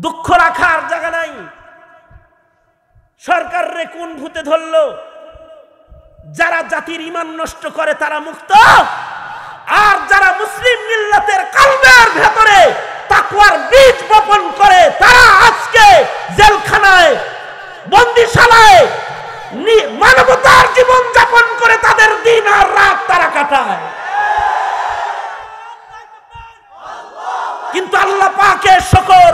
দুঃখ রাখার জায়গা নাই। সরকার রে কোন ভূতে ধরলো? যারা জাতির ঈমান নষ্ট করে তারা মুক্ত, আর যারা মুসলিম মিল্লাতের কলবের ভেতরে তাকওয়ার বীজ বপন করে তারা আজকে জেলখানায়, বন্দিশালায় মানবতার জীবন যাপন করে তাদের দিন আর রাত তারা কাটায়। কিন্তু আল্লাহ পাকের শুকর,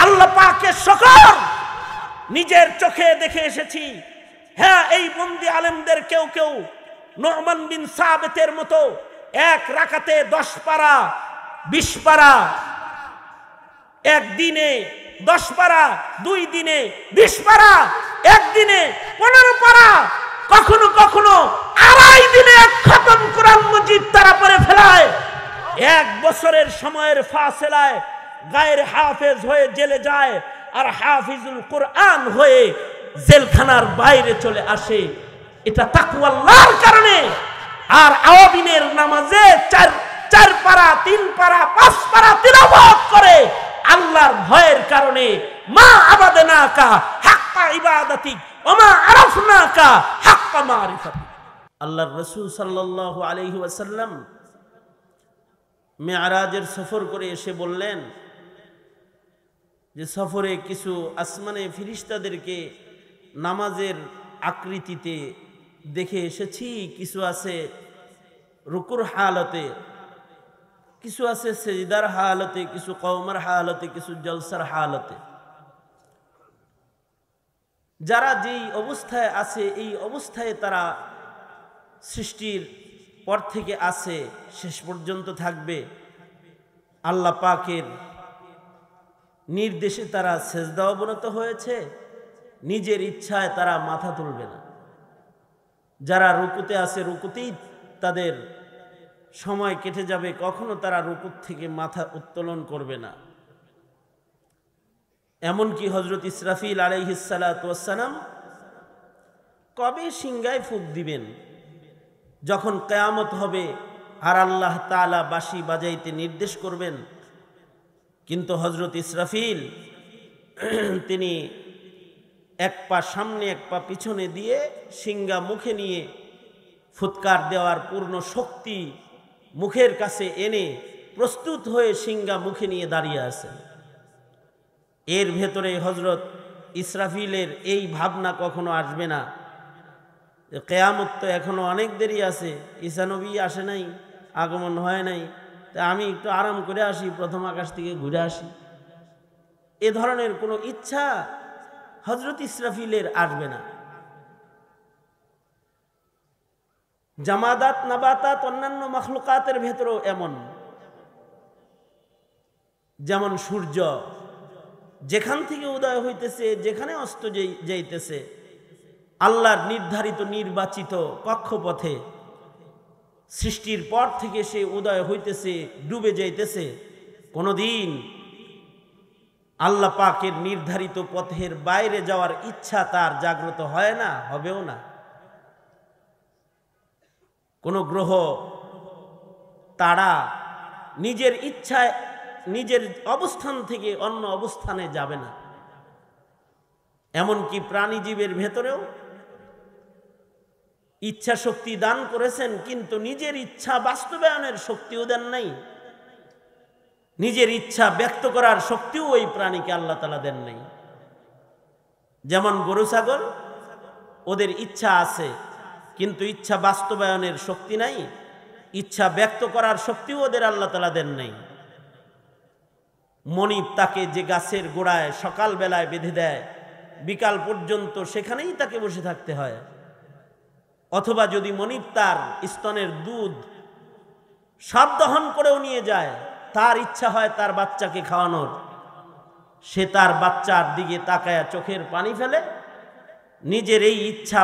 আল্লাহ পাকের শুকর, নিজের চোখে দেখে এসেছি। হ্যাঁ, এই বন্দি আলেমদের কেউ কেউ নু'মান বিন সাবিতের মতো এক রাকাতে 10 পারা 20 পারা, একদিনে 10 পারা, 2 দিনে 20 পারা, একদিনে 15 পারা, কখনো কখনো 2.5 দিনে এক খতম কোরআন মজিদ তারা পড়ে ফেলায়। 1 বছরের সময়ের ফাসেলায় গায়ের হাফেজ হয়ে জেলে যায়, আর হাফিজুল কোরআন হয়ে জেলখানার বাইরে চলে আসে। এটা তাকওয়া আল্লাহর কারণে। আর আওয়াবিনের নামাজে 4 পারা 3 পারা 5 পারা তিলাওয়াত করে আল্লাহর ভয়ের কারণে। মা আবাদনাকা হাক্কা ইবাদাতিক ওয়া মা আরাফনাকা হাক্কা মারিফাতিক। আল্লাহর রাসূল সাল্লাল্লাহু আলাইহি ওয়াসাল্লাম মেরাজের সফর করে এসে বললেন যে সফরে কিছু আসমানে ফেরেশতাদেরকে নামাজের আকৃতিতে দেখে এসেছি। কিছু আছে রুকুর হালতে, কিছু আছে সেজদার হালতে, কিছু কওমার হালতে, কিছু জলসার হালতে। যারা যেই অবস্থায় আছে এই অবস্থায় তারা সৃষ্টির পর থেকে আছে, শেষ পর্যন্ত থাকবে। আল্লাহ পাকের নির্দেশে তারা সেজদা অবনত হয়েছে, নিজের ইচ্ছায় তারা মাথা তুলবে না। যারা রুকুতে আছে রুকুতেই তাদের সময় কেটে যাবে, কখনো তারা রুকুত থেকে মাথা উত্তোলন করবে না। এমনকি হযরত ইসরাফিল আলাইহিস সালাতু ওয়াস সালাম কবে সিংহায় ফুঁক দিবেন, যখন কিয়ামত হবে আর আল্লাহ তাআলা বাঁশি বাজাইতে নির্দেশ করবেন। কিন্তু হযরত ইসরাফিল তিনি এক পা সামনে এক পা পিছনে দিয়ে সিংহা মুখে নিয়ে ফুৎকার দেওয়ার পূর্ণ শক্তি মুখের কাছে এনে প্রস্তুত হয়ে সিংহা মুখে নিয়ে দাঁড়িয়ে আছেন। এর ভেতরে হযরত ইসরাফিলের এই ভাবনা কখনো আসবে না যে কিয়ামত তো এখনো অনেক দেরি আছে, ঈসা নবী আসে নাই, আগমন হয় নাই, তা আমি একটু আরাম করে আসি, প্রথম আকাশ থেকে ঘুরে আসি। এ ধরনের কোনো ইচ্ছা হযরত ইসরাফিলের আসবে না। জামাদাত নাবাতাত অন্যান্য মাখলুকাতের ভেতরেও এমন। যেমন সূর্য যেখান থেকে উদয় হইতেছে, যেখানে অস্ত যাইতেছে, আল্লাহর নির্ধারিত নির্বাচিত কক্ষপথে সৃষ্টির পর থেকে সে উদয় হইতেছে, ডুবে যাইতেছে। কোনদিন আল্লাহ পাকের নির্ধারিত পথের বাইরে যাওয়ার ইচ্ছা তার জাগ্রত হয় না, হবেও না। কোন গ্রহ তারা নিজের ইচ্ছায় নিজের অবস্থান থেকে অন্য অবস্থানে যাবে না। এমনকি প্রাণীজীবের ভেতরেও ইচ্ছা শক্তি দান করেছেন, কিন্তু নিজের ইচ্ছা বাস্তবায়নের শক্তিও দেন নাই। নিজের ইচ্ছা ব্যক্ত করার শক্তিও ওই প্রাণীকে আল্লাহ তাআলা দেন নাই। যেমন গরু ছাগল, ওদের ইচ্ছা আছে কিন্তু ইচ্ছা বাস্তবায়নের শক্তি নাই, ইচ্ছা ব্যক্ত করার শক্তিও ওদের আল্লাহ তাআলা দেন নাই। মনিব তাকে যে গাছের গোড়ায় সকাল বেলায় বেঁধে দেয়, বিকাল পর্যন্ত সেখানেই তাকে বসে থাকতে হয়। অথবা যদি মনিব তার স্তনের দুধ সব দহন করেও নিয়ে যায়, তার ইচ্ছা হয় তার বাচ্চাকে খাওয়ানোর, সে তার বাচ্চার দিকে তাকায়া চোখের পানি ফেলে। নিজের এই ইচ্ছা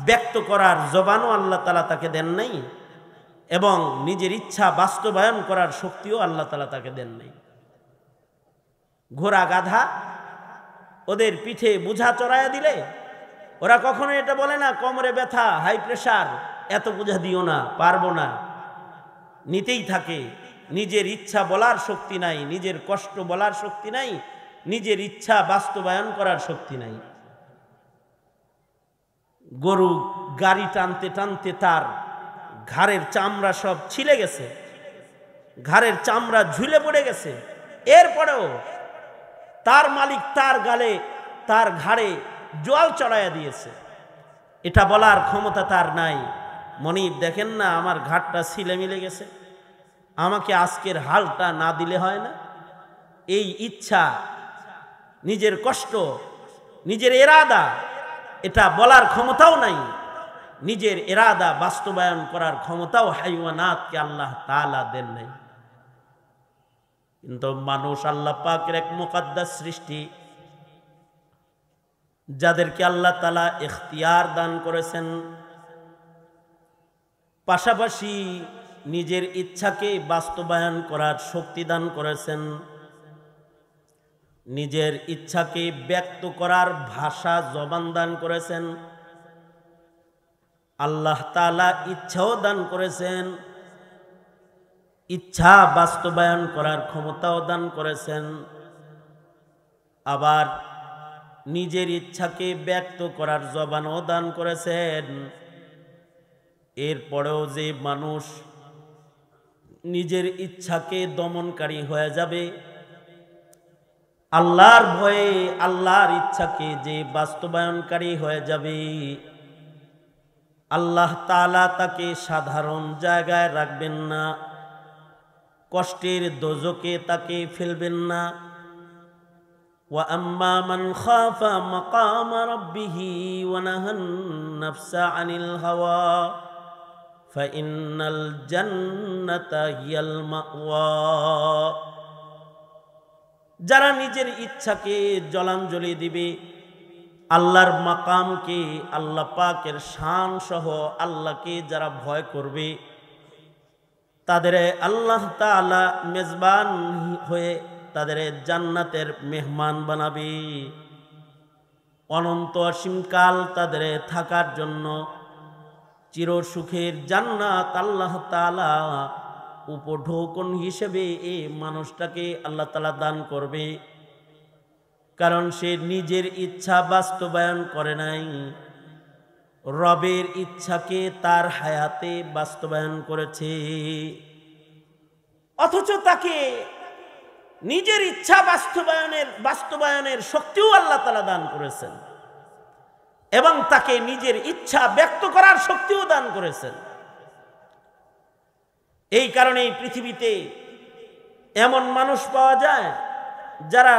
ব্যক্ত করার জবানও আল্লাহ তাআলা তাকে দেন নাই, এবং নিজের ইচ্ছা বাস্তবায়ন করার শক্তিও আল্লাহ তাআলা তাকে দেন নাই। ঘোড়া গাধা ওদের পিঠে বোঝা চড়াইয়া দিলে ওরা কখনো এটা বলে না কোমরে ব্যথা, হাই প্রেশার, এত বোঝা দিও না, পারবো না, নিতেই থাকে। নিজের ইচ্ছা বলার শক্তি নাই, নিজের কষ্ট বলার শক্তি নাই, নিজের ইচ্ছা বাস্তবায়ন করার শক্তি নাই। গরু গাড়ি টানতে টানতে তার ঘাড়ের চামড়া সব ছিলে গেছে, ঘাড়ের চামড়া ঝুলে পড়ে গেছে, এরপরেও তার মালিক তার গালে তার ঘাড়ে জল চড়াইয়া দিয়েছে। এটা বলার ক্ষমতা তার নাই, মনিব দেখেন না আমার ঘাটটা ছিলে মিলে গেছে, আমাকে আজকের হালটা না দিলে হয় না। এই ইচ্ছা, নিজের কষ্ট, নিজের এরাদা, এটা বলার ক্ষমতাও নাই। নিজের এরাদা বাস্তবায়ন করার ক্ষমতাও হাইওয়ানাতকে আল্লাহ তাআলা দেন নাই। কিন্তু মানুষ আল্লাহ পাকের এক মুকদ্দাস সৃষ্টি, যাদেরকে আল্লাহ তাআলা ইখতিয়ার দান করেছেন, পাশাপাশি নিজের ইচ্ছাকে বাস্তবায়ন করার শক্তি দান করেছেন, নিজের ইচ্ছাকে ব্যক্ত করার ভাষা জবান দান করেছেন। আল্লাহ তাআলা ইচ্ছাও দান করেছেন, ইচ্ছা বাস্তবায়ন করার ক্ষমতাও দান করেছেন, আবার নিজের ইচ্ছাকে ব্যক্ত করার জবানও দান করেছেন। এরপরেও যে মানুষ নিজের ইচ্ছাকে দমনকারী হয়ে যাবে, আল্লাহর ভয়ে আল্লাহর ইচ্ছাকে যে বাস্তবায়নকারী হয়ে যাবে, আল্লাহ তাআলা তাকে সাধারণ জায়গায় রাখবেন না, কষ্টের দোজখে তাকে ফেলবেন না। ওয়া আম্মা মান খাফা মাকামা রাব্বিহি ওয়া নাহান নাফসা আনিল হাওয়া ফাইন্নাল জান্নাতা হিয়াল মাওয়া। যারা নিজের ইচ্ছাকে জলাঞ্জলি দিবে, আল্লাহর মাকামকে, আল্লাহ পাকের শান সহ আল্লাহকে যারা ভয় করবে, তাদের আল্লাহ তাআলা মেজবান হয়ে তাদের জান্নাতের মেহমান বানাবে। অনন্ত অসীমকাল তাদের থাকার জন্য চির সুখের জান্নাত আল্লাহ তাআলা উপঢৌকন হিসেবে এই মানুষটাকে আল্লাহ তাআলা দান করবে। কারণ সে নিজের ইচ্ছা বাস্তবায়ন করে নাই, রবের ইচ্ছাকে তার হায়াতে বাস্তবায়ন করেছে। অথচ তাকে নিজের ইচ্ছা বাস্তবায়নের শক্তিও আল্লাহ তাআলা দান করেছেন এবং তাকে নিজের ইচ্ছা ব্যক্ত করার শক্তিও দান করেছেন। এই কারণেই পৃথিবীতে এমন মানুষ পাওয়া যায় যারা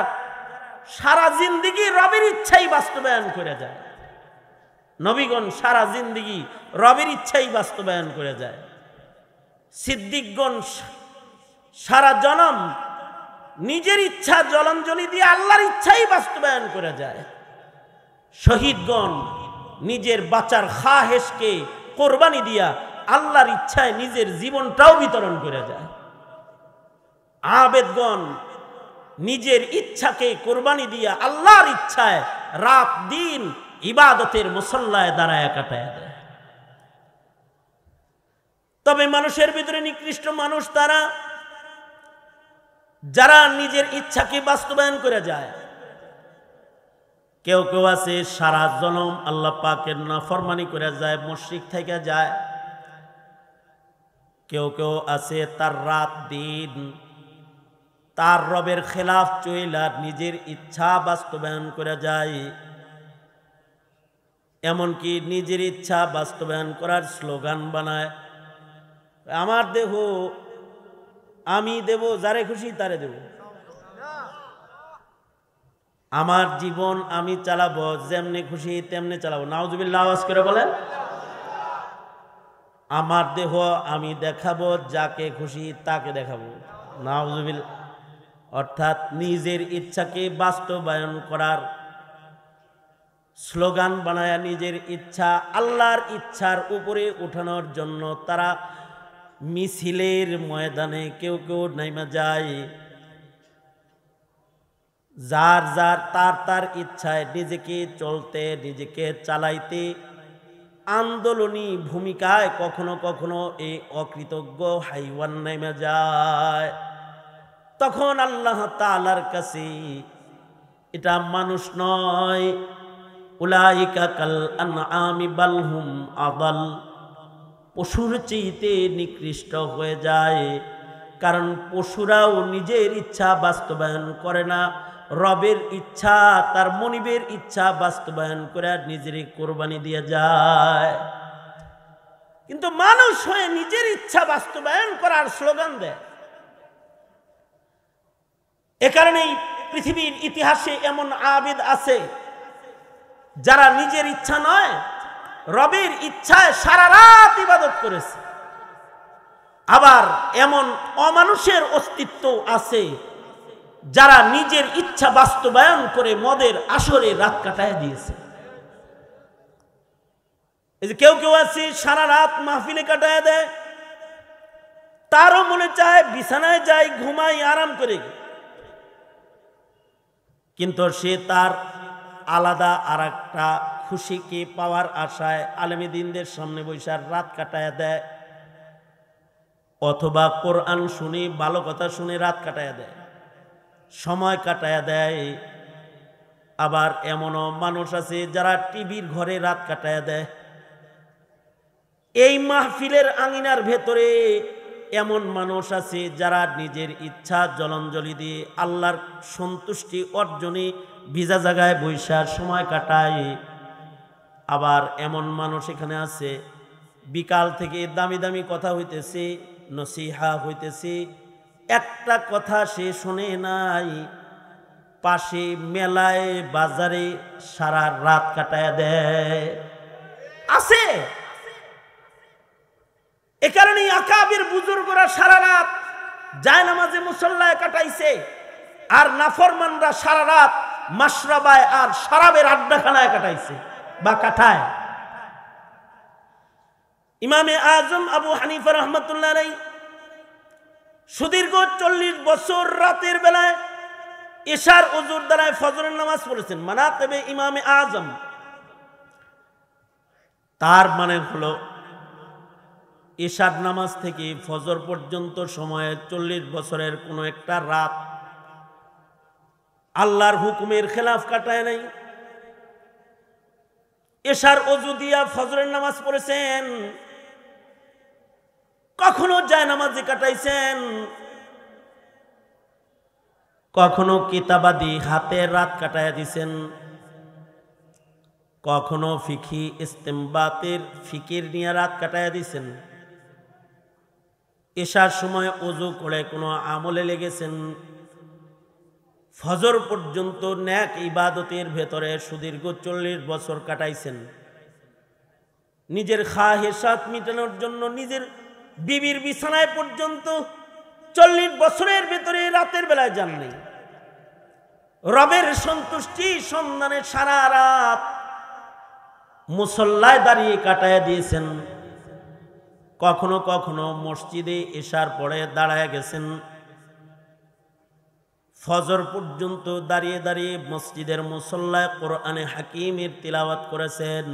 সারা জিন্দেগি রবের ইচ্ছাই বাস্তবায়ন করে যায়। নবীগণ সারা জিন্দেগি রবের ইচ্ছাই বাস্তবায়ন করে যায়। সিদ্দিকগণ সারা জনম নিজের ইচ্ছা জলাঞ্জলি দিয়ে আল্লাহর ইচ্ছাই বাস্তবায়ন করে যায়। শহীদগণ নিজের বাঁচার খাহেশকে কোরবানি দিয়া আল্লাহর ইচ্ছায় নিজের জীবনটাও বিতরণ করে যায়। আবেদগণ নিজের ইচ্ছাকে কোরবানি দিয়া আল্লাহর ইচ্ছায় রাত দিন ইবাদতের মুসল্লায় দাঁড়ায় কাটায় দেয়। তবে মানুষের ভিতরে নিকৃষ্ট মানুষ তারা, যারা নিজের ইচ্ছাকে বাস্তবায়ন করে যায়। কেউ কেউ আছে সারা জনম আল্লাহ পাকের নাফরমানি করে যায়, মুশরিক থেকে যায়। কেউ কেউ আছে তার রাত দিন তার রবের খেলাফ চইলা নিজের ইচ্ছা বাস্তবায়ন করে যায়। এমনকি নিজের ইচ্ছা বাস্তবায়ন করার স্লোগান বানায়, আমার দেহ আমি দেব, যারে খুশি তারে দেব, আমার জীবন আমি চালাবো, যেমনি খুশি তেমনি চালাবো। নাউজুবিল্লাহ আওয়াজ করে বলেন। আমার দেহ আমি দেখাবো, যাকে খুশি তাকে দেখাবো। নাউজুবিল্লাহ। অর্থাৎ নিজের ইচ্ছাকে বাস্তবায়ন করার স্লোগান বানায় নিজের ইচ্ছা আল্লাহর ইচ্ছার উপরে উঠানোর জন্য তারা মিছিলের ময়দানে কেউ কেউ নাইমা যায়। যার যার তার ইচ্ছায় নিজেকে চলতে, নিজেকে চালাইতে আন্দোলনী ভূমিকায় কখনো কখনো এই অকৃতজ্ঞ হাইওয়ান নেমে যায়। তখন আল্লাহ তাআলার কাছে এটা মানুষ নয়। উলাইকা কাল আনআমি বাল হুম আদাল, পশুর চেয়েতে নিকৃষ্ট হয়ে যায়। কারণ পশুরাও নিজের ইচ্ছা বাস্তবায়ন করে না, রবের ইচ্ছা, তার মনিবের ইচ্ছা বাস্তবায়ন করে আর নিজেরই কোরবানি দিয়ে যায়। কিন্তু মানুষ হয়ে নিজের ইচ্ছা বাস্তবায়ন করার স্লোগান দেয়। এ কারণেই পৃথিবীর ইতিহাসে এমন আবিদ আছে যারা নিজের ইচ্ছা নয়, রবের ইচ্ছায় সারা রাত ইবাদত করেছে। আবার এমন অমানুষের অস্তিত্ব আছে যারা নিজের ইচ্ছা বাস্তবায়ন করে মদের আসরে রাত কাটায় দিয়েছে। এই যে কেউ কেউ আছে সারা রাত মাহফিলে কাটায় দেয়, তারও মনে চায় বিছানায় যাই, ঘুমাই, আরাম করে, কিন্তু সে তার আলাদা আর একটা খুশিকে পাওয়ার আশায় আলেমী দ্বীনদের সামনে বসে রাত কাটায় দেয়, অথবা কোরআন শুনে ভালো কথা শুনে রাত কাটায় দেয়, সময় কাটায় দেয়। আবার এমনও মানুষ আছে যারা টিভির ঘরে রাত কাটায় দেয়। এই মাহফিলের আঙিনার ভেতরে এমন মানুষ আছে যারা নিজের ইচ্ছা জলাঞ্জলি দিয়ে আল্লাহর সন্তুষ্টি অর্জনে ভিজা জায়গায় বৈশার সময় কাটায়। আবার এমন মানুষ এখানে আছে বিকাল থেকে দামি দামি কথা হইতেছে, নসিহা হইতেছে, একটা কথা সে শোনে নাই, পাশে মেলায় বাজারে সারা রাত কাটায় দেয়, আছে। এ কারণেই আকাবির বুজুর্গরা সারা রাত জায়নামাজে মুসল্লায় কাটাইছে, আর নাফরমানরা সারা রাত মাশরাবায় আর শরাবের আড্ডাখানায় কাটাইছে বা কাটায়। ইমামে আজম আবু হানিফা রহমতুল্লাহ আলাইহি সুদীর্ঘ 40 বছর রাতের বেলায় ইশার ওযুর দ্বারায় ফজরের নামাজ পড়েছেন। মানাকিবে ইমামে আজম, তার মানে হলো ইশার নামাজ থেকে ফজর পর্যন্ত সময়ে 40 বছরের কোনো একটা রাত আল্লাহর হুকুমের খেলাফ কাটায় নাই। ইশার ওযু দিয়া ফজরের নামাজ পড়েছেন, কখনো জায়নামাজে কাটাইছেন, কখনো কিতাবাদি হাতে রাত কাটায় দিছেন, কখনো ফিকি ইস্তেমবাতের ফিকির নিয়ে রাত কাটায় দিছেন। এশার সময় ওযু করে কোনো আমলে লেগেছেন, ফজর পর্যন্ত নেক ইবাদতের ভেতরে সুদীর্ঘ 40 বছর কাটাইছেন। নিজের খাহেসাত মিটানোর জন্য নিজের বিবির বিছানায় পর্যন্ত 40 বছরের ভেতরে রাতের বেলায় যান নাই। রবের সন্তুষ্টি সন্ধানে সারা রাত মুসল্লায় দাঁড়িয়ে কাটায় দিয়েছেন। কখনো কখনো মসজিদে এশার পরে দাঁড়ায় গেছেন, ফজর পর্যন্ত দাঁড়িয়ে দাঁড়িয়ে মসজিদের মুসল্লায় কোরআনে হাকিমের তিলাওয়াত করেছেন।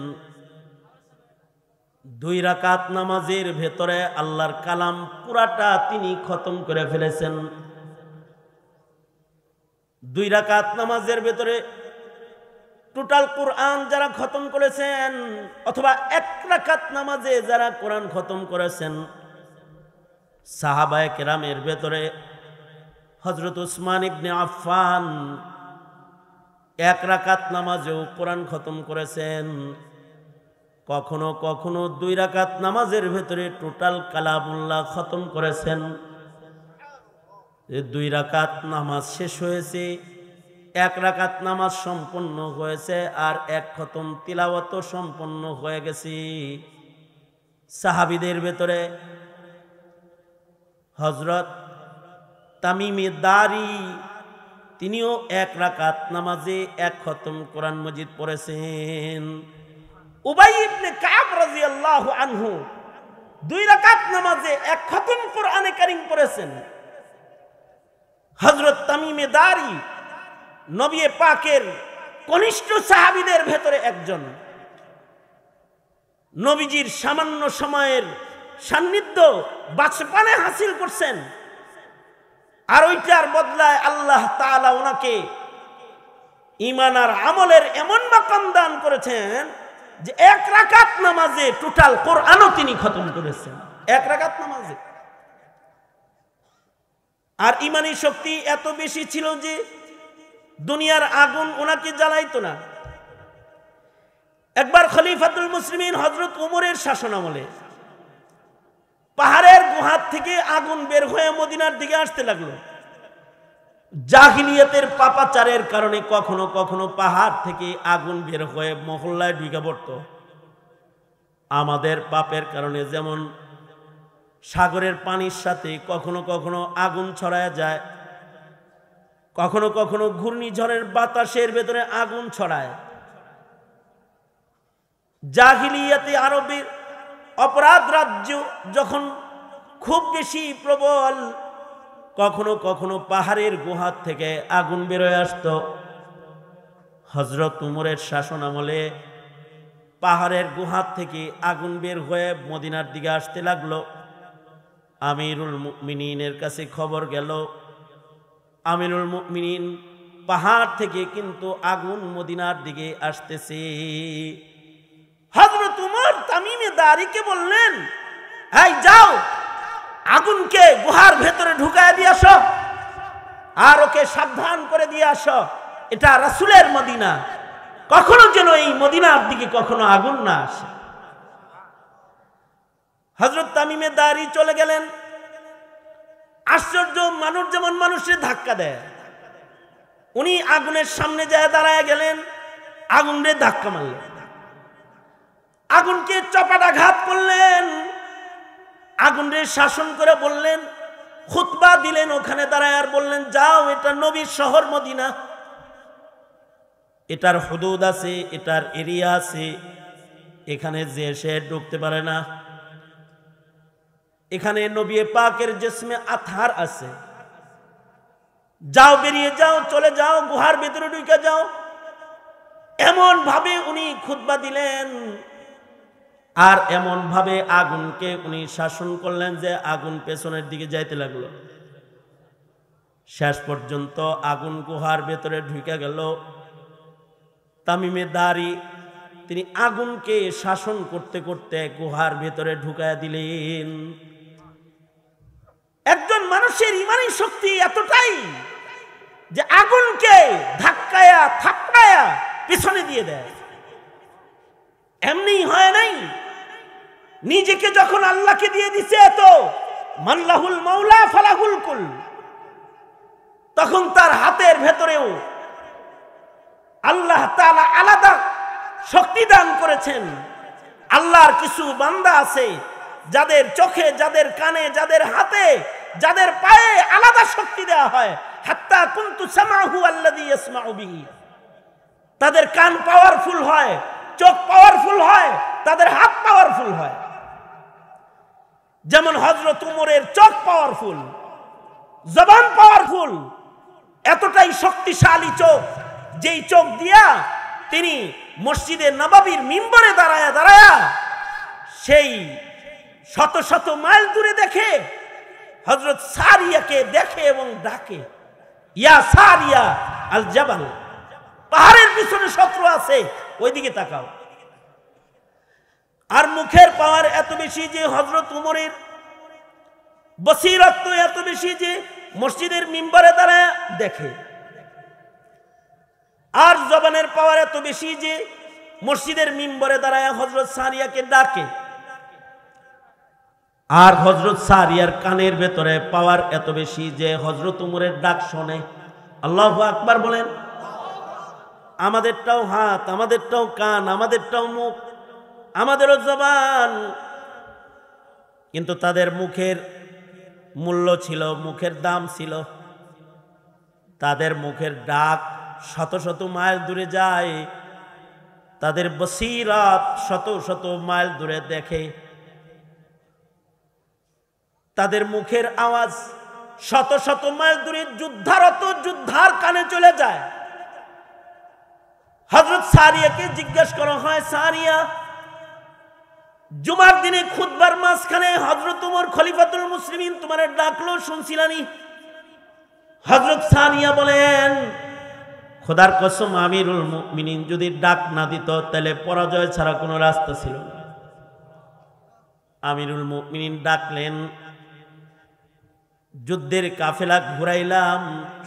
2 রাকাত নামাজের ভেতরে আল্লাহর কালাম পুরাটা তিনি খতম করে ফেলেছেন। 2 রাকাত নামাজের ভেতরে টোটাল কোরআন যারা খতম করেছেন, অথবা 1 রাকাত নামাজে যারা কোরআন খতম করেছেন, সাহাবায়ে কেরামের ভেতরে হযরত উসমান ইবনে আফফান 1 রাকাত নামাজেও কোরআন খতম করেছেন। কখনো কখনো 2 রাকাত নামাজের ভেতরে টোটাল কালামুল্লাহ খতম করেছেন। 2 রাকাত নামাজ শেষ হয়েছে, 1 রাকাত নামাজ সম্পন্ন হয়েছে, আর 1 খতম তিলাওয়াতও সম্পন্ন হয়ে গেছে। সাহাবীদের ভেতরে হযরত তামিমে দারি, তিনিও 1 রাকাত নামাজে 1 খতম কোরআন মজিদ পড়েছেন। উবাই ইবনে কাব রাদিয়াল্লাহু আনহু 2 রাকাত নামাজে 1 খতম কোরআনে কারীম পড়েছেন। হযরত তামিমে দারি নবী পাকের কনিষ্ঠ সাহাবীদের ভেতরে একজন। নবীজির সামান্য সময়ের সান্নিধ্য বাচপানে হাসিল করছেন, আর ওইটার বদলায় আল্লাহ তাআলা ওনাকে ঈমান আর আমলের এমন মাকাম দান করেছেন যে এক রাকাত নামাজে টোটাল কোরআনও তিনি খতম করেছেন, এক রাকাত নামাজে। আর ঈমানী শক্তি এত বেশি ছিল যে দুনিয়ার আগুন ওনাকে জ্বালাইতো না। একবার খলিফাতুল মুসলিমিন হযরত উমরের শাসনামলে পাহাড়ের গুহার থেকে আগুন বের হয়ে মদিনার দিকে আসতে লাগলো। জাহিলিয়াতের পাপাচারের কারণে কখনো কখনো পাহাড় থেকে আগুন বের হয়ে মহল্লায় ঢুকে পড়ত। আমাদের পাপের কারণে যেমন সাগরের পানির সাথে কখনো কখনো আগুন ছড়ায় যায়, কখনো কখনো ঘূর্ণিঝড়ের বাতাসের ভেতরে আগুন ছড়ায়। জাহিলিয়াতে আরবের অপরাধ রাজ্য যখন খুব বেশি প্রবল, কখনো কখনো পাহাড়ের গুহার থেকে আগুন বেরোয় আসত। হযরত উমরের শাসন আমলে পাহাড়ের গুহার থেকে আগুন বের হয়ে মদিনার দিকে আসতে লাগলো। আমিরুল মুমিনিনের কাছে খবর গেল, আমিরুল মুমিনিন পাহাড় থেকে কিন্তু আগুন মদিনার দিকে আসতেছে। হযরত উমর তামিমে দারিকে বললেন, এই যাও আগুনকে গুহার ভেতরে ঢুকায় দিয়ে আসো, আর ওকে সাবধান করে দিয়ে আসো, এটা রাসূলের মদিনা, কখনো যেন এই মদিনার দিকে কখনো আগুন না আসে। হযরত তামিমে দারি চলে গেলেন। আশ্চর্য, মানুষ যেমন মানুষের ধাক্কা দেয়, উনি আগুনের সামনে যায় দাঁড়ায় গেলেন, আগুনের ধাক্কা মারলেন, আগুনকে চপাটাঘাত করলেন, আগুনের শাসন করে বললেন, খুতবা দিলেন ওখানে দাঁড়ায়, আর বললেন, যাও এটা নবীর শহর মদিনা, এটার হুদুদ আছে, এটার এরিয়া আছে, এখানে যে সে ঢুকতে পারে না, এখানে নবী পাকের জিসমে আতহার আছে, যাও বেরিয়ে যাও, চলে যাও, গুহার ভিতরে ঢুকে যাও। এমন ভাবে উনি খুতবা দিলেন আর এমন ভাবে আগুনকে উনি শাসন করলেন যে আগুন পেছনের দিকে যাইতে লাগলো। শেষ পর্যন্ত আগুন গুহার ভেতরে ঢুকে গেল। তামিমে দারি তিনি আগুনকে শাসন করতে করতে গুহার ভেতরে ঢুকায় দিলেন। একজন মানুষের ঈমানী শক্তি এতটাই যে আগুনকে ধাক্কায়া থাপড়ায়া পিছনে দিয়ে দেয়। এমনি হয় নাই, নিজেকে যখন আল্লাহকে দিয়ে দিছে তো মাল্লাহুল মাওলা ফালাহুল কুল, তখন তার হাতের ভেতরেও আল্লাহ তাআলা আলাদা শক্তি দান করেছেন। আল্লাহর কিছু বান্দা আছে যাদের চোখে, যাদের কানে, যাদের হাতে, যাদের পায়ে আলাদা শক্তি দেওয়া হয়। হাত্তা কুনতু সামাহু আল্লাযী ইয়াসমাউ বিহি, তাদের কান পাওয়ারফুল হয়, চোখ পাওয়ারফুল হয়, তাদের হাত পাওয়ারফুল হয়। যেমন হযরত উমরের চোখ পাওয়ারফুল, জবান পাওয়ারফুল, এতটাই শক্তিশালী চোখ, যেই চোখ দিয়া তিনি মসজিদে নববীর মিম্বরে দাঁড়ায়া দাঁড়ায়া সেই শত শত মাইল দূরে দেখে হযরত সারিয়াকে দেখে এবং ডাকে, ইয়া সারিয়া আল জাবাল, পাহাড়ের পিছনে শত্রু আছে, ওইদিকে তাকাও। আর মুখের পাওয়ার এত বেশি যে হযরত উমরের বসিরত তো এত বেশি যে মসজিদের মিম্বরে দাঁড়ায় দেখে, আর জবানের পাওয়ার এত বেশি যে মসজিদের মিম্বরে দাঁড়ায় হযরত সারিয়াকে ডাকে, আর হযরত সারিয়ার কানের ভেতরে পাওয়ার এত বেশি যে হযরত উমরের ডাক শোনে। আল্লাহু আকবার বলেন। আমাদেরটাও হাত, আমাদেরটাও কান, আমাদেরটাও মুখ, আমাদেরও জবান, কিন্তু তাদের মুখের মূল্য ছিল, মুখের দাম ছিল। তাদের মুখের ডাক শত শত মাইল দূরে যায়, তাদের বসিরাত শত শত মাইল দূরে দেখে, তাদের মুখের আওয়াজ শত শত মাইল দূরে যুদ্ধারত যোদ্ধার কানে চলে যায়। হযরত সারিয়াকে জিজ্ঞেস করা হয়, সারিয়া, জুমার দিনে খুতবার মাঝখানে হযরত উমর খলিফাতুল মুসলিমিন তোমারে ডাকলো, শুনছিলানি? হযরত সারিয়া বলেন, খোদার কসম আমিরুল মুমিনিন যদি ডাক না দিত তাহলে পরাজয় ছাড়া কোনো রাস্তা ছিল না। আমিরুল মুমিনিন ডাকলেন, যুদ্ধের কাফেলা ঘুরাইলাম,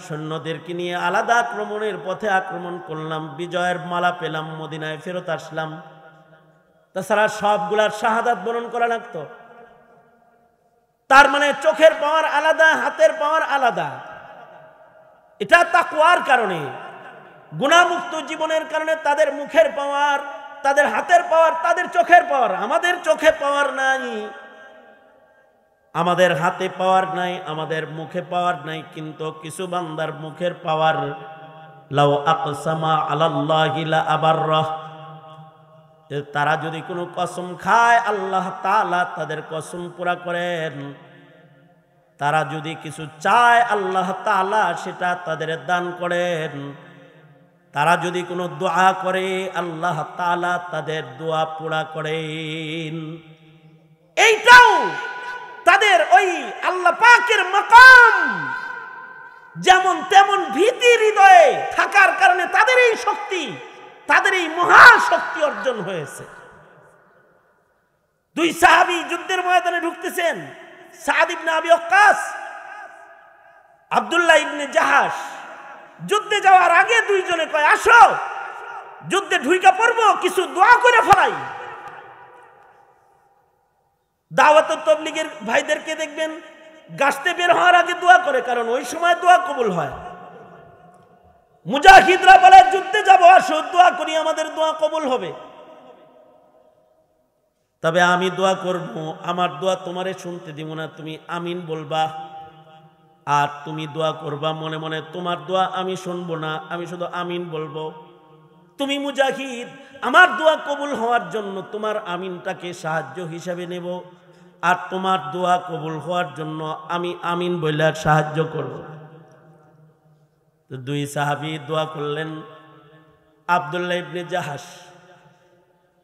সৈন্যদেরকে নিয়ে আলাদা আক্রমণের পথে আক্রমণ করলাম, বিজয়ের মালা পেলাম, মদিনায় ফেরত আসলাম। তাছাড়া সবগুলার শাহাদাত বরণ করা লাগতো। তার মানে চোখের পাওয়ার আলাদা, হাতের পাওয়ার আলাদা। এটা তাকওয়ার কারণে, গুনাহমুক্ত জীবনের কারণে তাদের মুখের পাওয়ার, তাদের হাতের পাওয়ার, তাদের চোখের পাওয়ার। আমাদের চোখে পাওয়ার নাই, আমাদের হাতে পাওয়ার নাই, আমাদের মুখে পাওয়ার নাই, কিন্তু কিছু বান্দার মুখের পাওয়ার। লাউ আকসামা আলাল্লাহি লা আবাররাহ, তারা যদি কোনো কসম খায় আল্লাহ তাআলা তাদের কসম পুরা করেন। তারা যদি কিছু চায় আল্লাহ তাআলা সেটা তাদের দান করেন। তারা যদি কোনো দোয়া করে আল্লাহ তাআলা তাদের দোয়া পুরা করেন। এইটাও তাদের ওই আল্লাহ পাকের মাকাম, যেমন তেমন ভীতি হৃদয়ে থাকার কারণে তাদের এই শক্তি, তাদের এই মহাশক্তি অর্জন হয়েছে। দুই সাহাবী যুদ্ধের ময়দানে ঢুকতেছেন, সাদ ইবনে আবি ওয়াক্কাস, আব্দুল্লাহ ইবনে জাহাশ। যুদ্ধে যাওয়ার আগে দুইজনে কয়, আসো যুদ্ধে ঢুইকা পড়বো, কিছু দোয়া করে ফেলাই। দাওয়াত ও তাবলীগের ভাইদেরকে দেখবেন গাছতে বের হওয়ার আগে দোয়া করে, কারণ ওই সময় দোয়া কবুল হয়। মুজাহিদরা বলে, যুদ্ধে যাবো, আসো দোয়া করি, আমাদের দোয়া কবুল হবে। তবে আমি দোয়া করব, আমার দোয়া তোমারে শুনতে দিব না, তুমি আমিন বলবা। আর তুমি দোয়া করবা মনে মনে, তোমার দোয়া আমি শুনবো না, আমি শুধু আমিন বলবো। তুমি মুজাহিদ, আমার দোয়া কবুল হওয়ার জন্য তোমার আমিনটাকে সাহায্য হিসাবে নেব, আর তোমার দোয়া কবুল হওয়ার জন্য আমি আমিন বলে সাহায্য করব। তো দুই সাহাবী দোয়া করলেন। আব্দুল্লাহ ইবনে জাহাশ,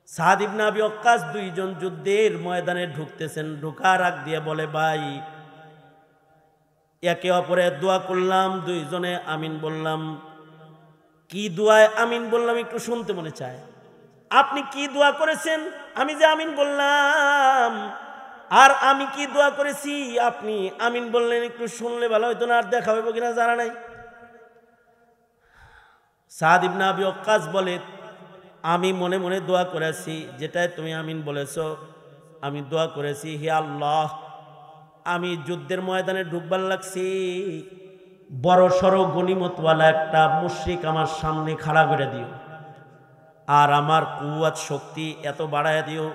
সাদ ইবনে আবি ওয়াক্কাস দুইজন যুদ্ধের ময়দানে ঢুকতেছেন। ঢোকার আগ দিয়ে বলে, ভাই একে অপরের দোয়া করলাম, দুইজনে আমিন বললাম। কি দোয়ায় আমিন বললাম একটু শুনতে মনে চায়। আপনি কি দোয়া করেছেন? আমি যে আমিন বললাম। আর আমি কি দোয়া করেছি আপনি আমিন বললেন, একটু শুনলে ভালো হইতো না? আর দেখা হইব কিনা জানা নাই। সাদ ইবনে আবি ওয়াক্কাস বলে, আমি মনে মনে দোয়া করেছি, যেটাই তুমি আমিন বলেছো আমি দোয়া করেছি, হে আল্লাহ, আমি যুদ্ধের ময়দানে ঢুকবার লাগছি, বড় সড় গনিমতওয়ালা একটা মুশরিক আমার সামনে খাড়া করে দিও, আর আমার কুওয়াত শক্তি এত বাড়ায় দিও,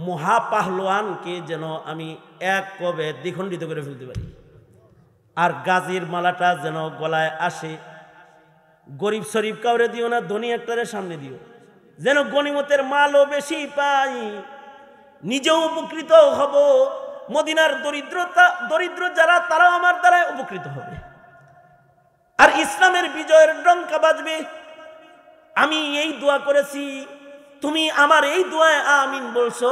মহাপাহলোয়ানকে যেন আমি এক কবে দ্বিখণ্ডিত করে ফেলতে পারি, আর গাজীর মালাটা যেন গলায় আসে। গরিব শরীফ কাউরে দিও না, ধনী একটারে সামনে দিও, যেন গনিমতের মালও বেশি পাই, নিজেও উপকৃত হব, মদিনার দরিদ্র যারা তারাও আমার দ্বারাই উপকৃত হবে, আর ইসলামের বিজয়ের ডঙ্কা বাজবে। আমি এই দোয়া করেছি, তুমি আমার এই দোয়ায় আমিন বলছো।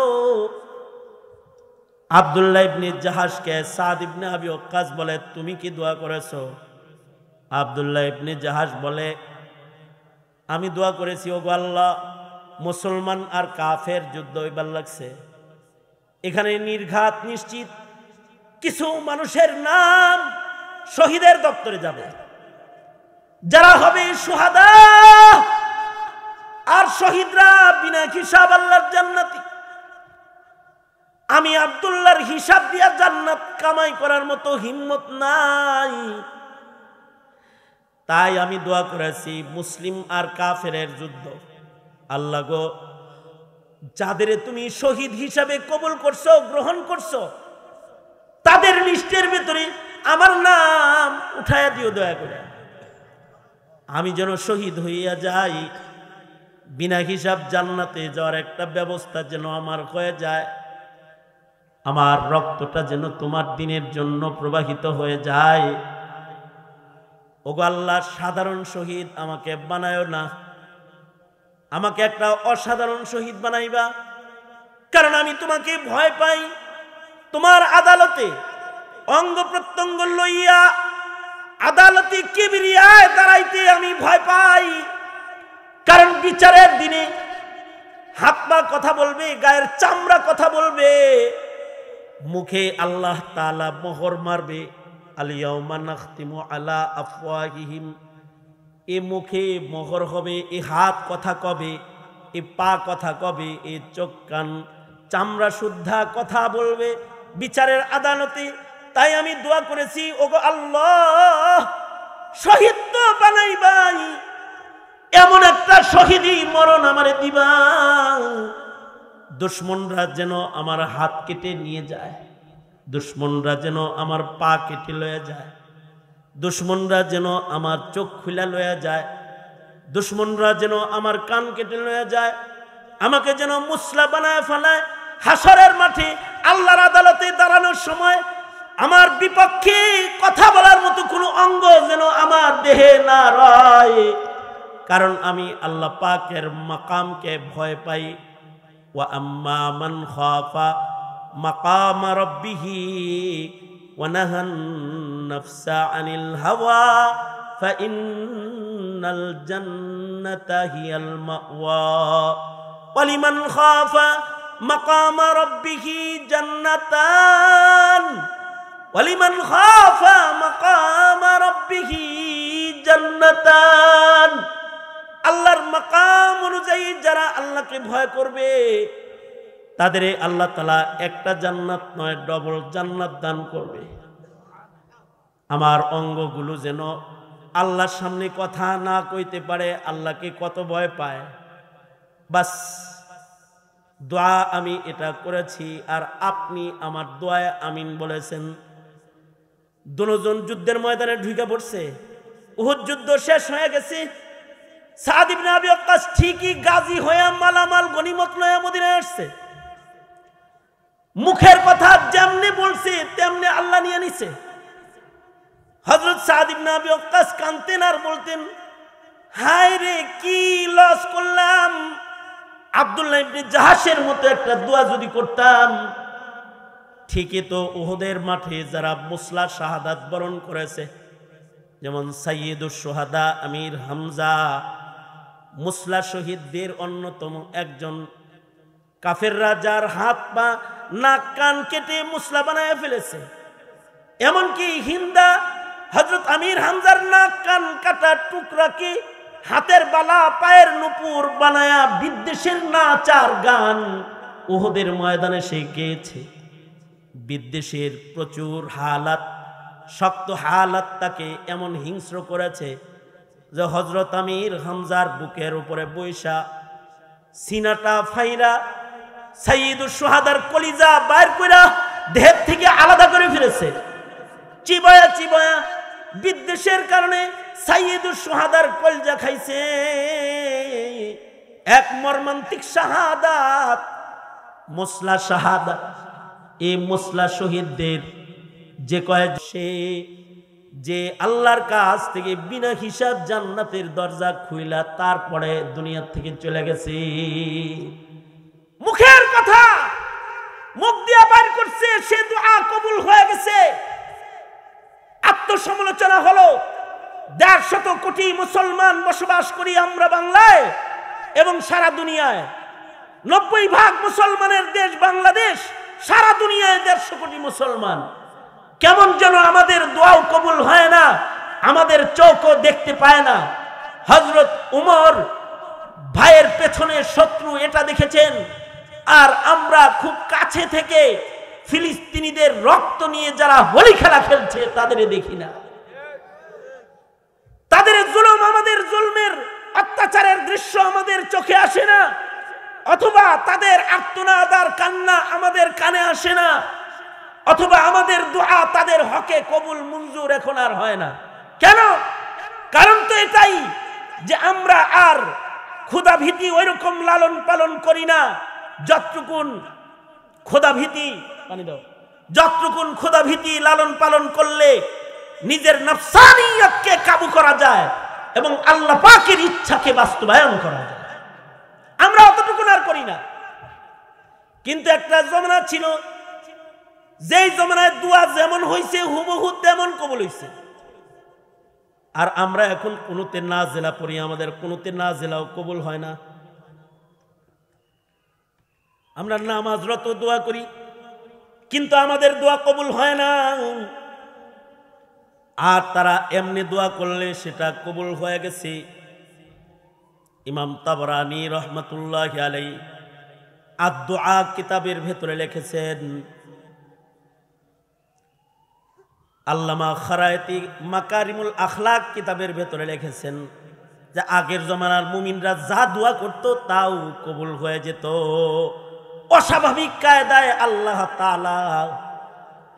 আব্দুল্লাহ ইবনে জাহাশকে সাদ ইবনে আবি ওয়াক্কাস বলে, তুমি কি দোয়া করেছো? আব্দুল্লাহ ইবনে জাহাশ বলে, আমি দোয়া করেছি, ওগো আল্লাহ, মুসলমান আর কাফের যুদ্ধ হইবার লাগছে, এখানে নির্ঘাত নিশ্চিত কিছু মানুষের নাম শহীদের দপ্তরে যাবে, যারা হবে সুহাদা, আর শহীদরা বিনা হিসাব আল্লাহর জান্নাতি। আমি আব্দুল্লাহর হিসাব দিয়া জান্নাত কামাই করার মতো হিম্মত নাই, তাই আমি দোয়া করেছি মুসলিম আর কাফেরের যুদ্ধ। আল্লাহ গো, যাদের তুমি শহীদ হিসাবে কবুল করছো, গ্রহণ করছো, তাদের লিস্টের ভেতরে আমার নাম উঠাইয়া দিও দয়া করে, আমি যেন শহীদ হইয়া যাই, বিনা হিসাব জান্নাতে যাওয়ার একটা ব্যবস্থা যেন আমার হয়ে যায়, আমার রক্তটা যেন তোমার দিনের জন্য প্রবাহিত হয়ে যায়। ওগো আল্লাহ, সাধারণ শহীদ আমাকে বানায়ো না, আমাকে একটা অসাধারণ শহীদ বানাইবা, কারণ আমি তোমাকে ভয় পাই। তোমার আদালতে অঙ্গ প্রত্যঙ্গ লইয়া আদালতে কিবরিয়ায় দাঁড়াইতে আমি ভয় পাই, কারণ বিচারের দিনে হাত পা কথা বলবে, গায়ের চামড়া কথা বলবে, মুখে আল্লাহ তাআলা মোহর মারবে, আল ইয়াউমা নাখতিমু আলা আফওয়াহিহিম, এ মুখে মোহর হবে, এ হাত কথা কবে, এ পা কথা কবে, এ চোখ কান চামড়া শুদ্ধা কথা বলবে বিচারের আদালতে। তাই আমি দোয়া করেছি, ওগো আল্লাহ, শহীদ তো বানাইবাই, এমন একটা শহীদি মরণ আমারে দিবা, দুশ্মনরা যেন আমার হাত কেটে নিয়ে যায়, দুশ্মনরা যেন আমার পা কেটে লয়ে যায়, দুশ্মনরা যেন আমার চোখ খুলে লয়ে যায়, দুশ্মনরা যেন আমার কান কেটে লয়ে যায়, আমাকে যেন মুসলা বানায় ফেলায়। হাসরের মাঠে আল্লাহর আদালতে দাঁড়ানোর সময় আমার বিপক্ষে কথা বলার মতো কোনো অঙ্গ যেন আমার দেহে না রয়, কারণ আমি আল্লাহ পাকের মাকামকে ভয় পাই। ওয়া আম্মা মান খাফা মাকাম রাব্বিহি ওয়া নাহান নাফসা আনিল হাওয়া ফাইন্নাল জান্নাতা হিয়াল মাওয়া ওয়া লিমান খাফা মাকাম রাব্বিহি জান্নাতান ওয়া লিমান খাফা মাকাম রাব্বিহি জান্নাতান। আল্লাহর মাকাম অনুযায়ী যারা আল্লাহকে ভয় করবে তাদের আল্লাহ তাআলা একটা জান্নাত নয়, ডবল জান্নাত দান করবে। আমার অঙ্গগুলো যেন আল্লাহর সামনে কথা না কইতে পারে, আল্লাহকে কত ভয় পায়। বাস দোয়া আমি এটা করেছি, আর আপনি আমার দোয়ায় আমিন বলেছেন। দুজন যুদ্ধের ময়দানে ঢুকে পড়ছে, উহুদ যুদ্ধ শেষ হয়ে গেছে। সাদ ইবনে আবি ওয়াক্কাস ঠিকই গাজী হয়ে মালামাল গনিমত লয়ে মদিনায় আসছে। মুখের কথা যেমনি বলছে তেমনি আল্লাহ নিয়ে নিছে। হযরত সাদ ইবনে আবি ওয়াক্কাস কাঁদতেন আর বলতেন, হায় রে কি লস করলাম, আব্দুল্লাহ ইবনে জাহাশের মতো একটা দোয়া যদি করতাম। ঠিকই তো উহুদের মাঠে যারা মুসলা শাহাদাত বরণ করেছে, যেমন সাইয়্যিদুশ শুহাদা আমির হামজা মুসলা শহীদদের অন্যতম একজন, কাফেররা যার হাত পা নাক কান কেটে মুসলা বানায় ফেলেছে। এমনকি হিন্দা হযরত আমির হামজার নাক কান কাটা টুকরাকে হাতের বালা পায়ের নুপুর বানায়া বিদ্বেষের নাচার গান উহুদের ময়দানে সে গেয়েছে। বিদ্বেষের প্রচুর হালাত, শক্ত হালাত তাকে এমন হিংস্র করেছে যে হযরত আমির হামজার বুকের উপরে বৈশা সিনাটা ফাইরা সাইয়্যিদুশ শুহাদার কলিজা বাইর কইরা দেহ থেকে আলাদা করে ফেলেছে। চিবায়া চিবায়া বিদ্বেষের কারণে সাইয়্যিদুশ শুহাদার কলিজা খাইছে। এক মর্মান্তিক শাহাদাত, মুসলা শাহাদাত। এই মুসলা শহীদদের যে কয়েক সে যে আল্লাহর কাছ থেকে বিনা হিসাব জান্নাতের দরজা খুইলা তারপরে দুনিয়া থেকে চলে গেছে। মুখের কথা মুখ দিয়া বাইর করছে, সে দুআ কবুল হয়ে গেছে। আত্মসমালোচনা হলো, ১৫০ কোটি মুসলমান বসবাস করি আমরা বাংলায় এবং সারা দুনিয়ায়। ৯০% মুসলমানের দেশ বাংলাদেশ, সারা দুনিয়ায় ১৫০ কোটি মুসলমান। কেমন যেন আমাদের দোয়াও কবুল হয় না, আমাদের চোখও দেখতে পায় না। হযরত উমর ভাইয়ের পেছনে শত্রু এটা দেখেছেন, আর আমরা খুব কাছে থেকে ফিলিস্তিনিদের রক্ত নিয়ে যারা হোলি খেলা খেলছে তাদের দেখি না। তাদের জুলুম, আমাদের জুলমের অত্যাচারের দৃশ্য আমাদের চোখে আসে না, অথবা তাদের আর্তনাদ আর কান্না আমাদের কানে আসে না, অথবা আমাদের দোয়া তাদের হকে কবুল মঞ্জুর এখন আর হয় না। কেন? কারণ তো এটাই যে আমরা আর খোদা ভীতি ওইরকম লালন পালন করি না যতটুকুন খোদা ভীতি যতটুকুন খোদা ভীতি লালন পালন করলে নিজের নফসানিয়তকে কাবু করা যায় এবং আল্লাহ পাকের ইচ্ছাকে বাস্তবায়ন করা যায়, আমরা অতটুকুন আর করি না। কিন্তু একটা জমানা ছিল, যেই জমানায় দোয়া যেমন হইছে হুবহু তেমন কবুল হইছে। আর আমরা এখন কুনুতে নাজিলা পড়ি, আমাদের কুনুতে নাজিলাও কবুল হয় না। আমরা নামাজরত দোয়া করি, কিন্তু আমাদের দোয়া কবুল হয় না। আর তারা এমনি দোয়া করলে সেটা কবুল হয়ে গেছে। ইমাম তাবরানী রহমাতুল্লাহি আলাইহি আদ-দুআ কিতাবের ভেতরে লিখেছেন, আল্লামা খারায়েতি মাকারিমুল আখলাক কিতাবের ভেতরে লিখেছেন যে আগের জমানার মুমিনরা যা দোয়া করত তাও কবুল হয়ে যেত। অস্বাভাবিক কায়দায় আল্লাহ তাআলা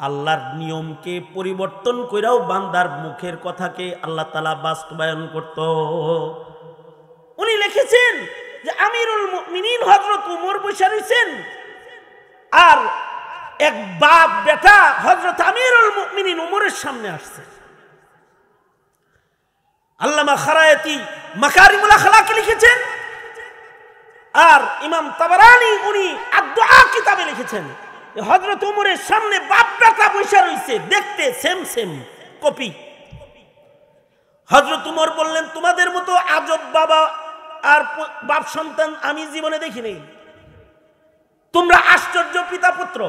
আল্লাহর নিয়মকে পরিবর্তন কইরাও বান্দার মুখের কথাকে আল্লাহ তাআলা বাস্তবায়ন করত। উনি লিখেছেন যে আমিরুল মুমিনিন হযরত ওমর বসে রইছেন, আর এক বাপ বেটা হযরত আমিরুল মুমিনিন ওমরের সামনে আসছে। আল্লামা খারায়েতি মাকারিমুল আখলাক লিখেছেন, আর ইমাম তাবরানী উনি আদ-দুআ কিতাবে লিখেছেন যে হযরত ওমরের সামনে বাপ বেটা বসে রইছে, দেখতে সেম সেম কপি। হযরত ওমর বললেন, তোমাদের মতো আজব বাবা আর বাপ সন্তান আমি জীবনে দেখিনি। তোমরা আশ্চর্য পিতা পুত্র,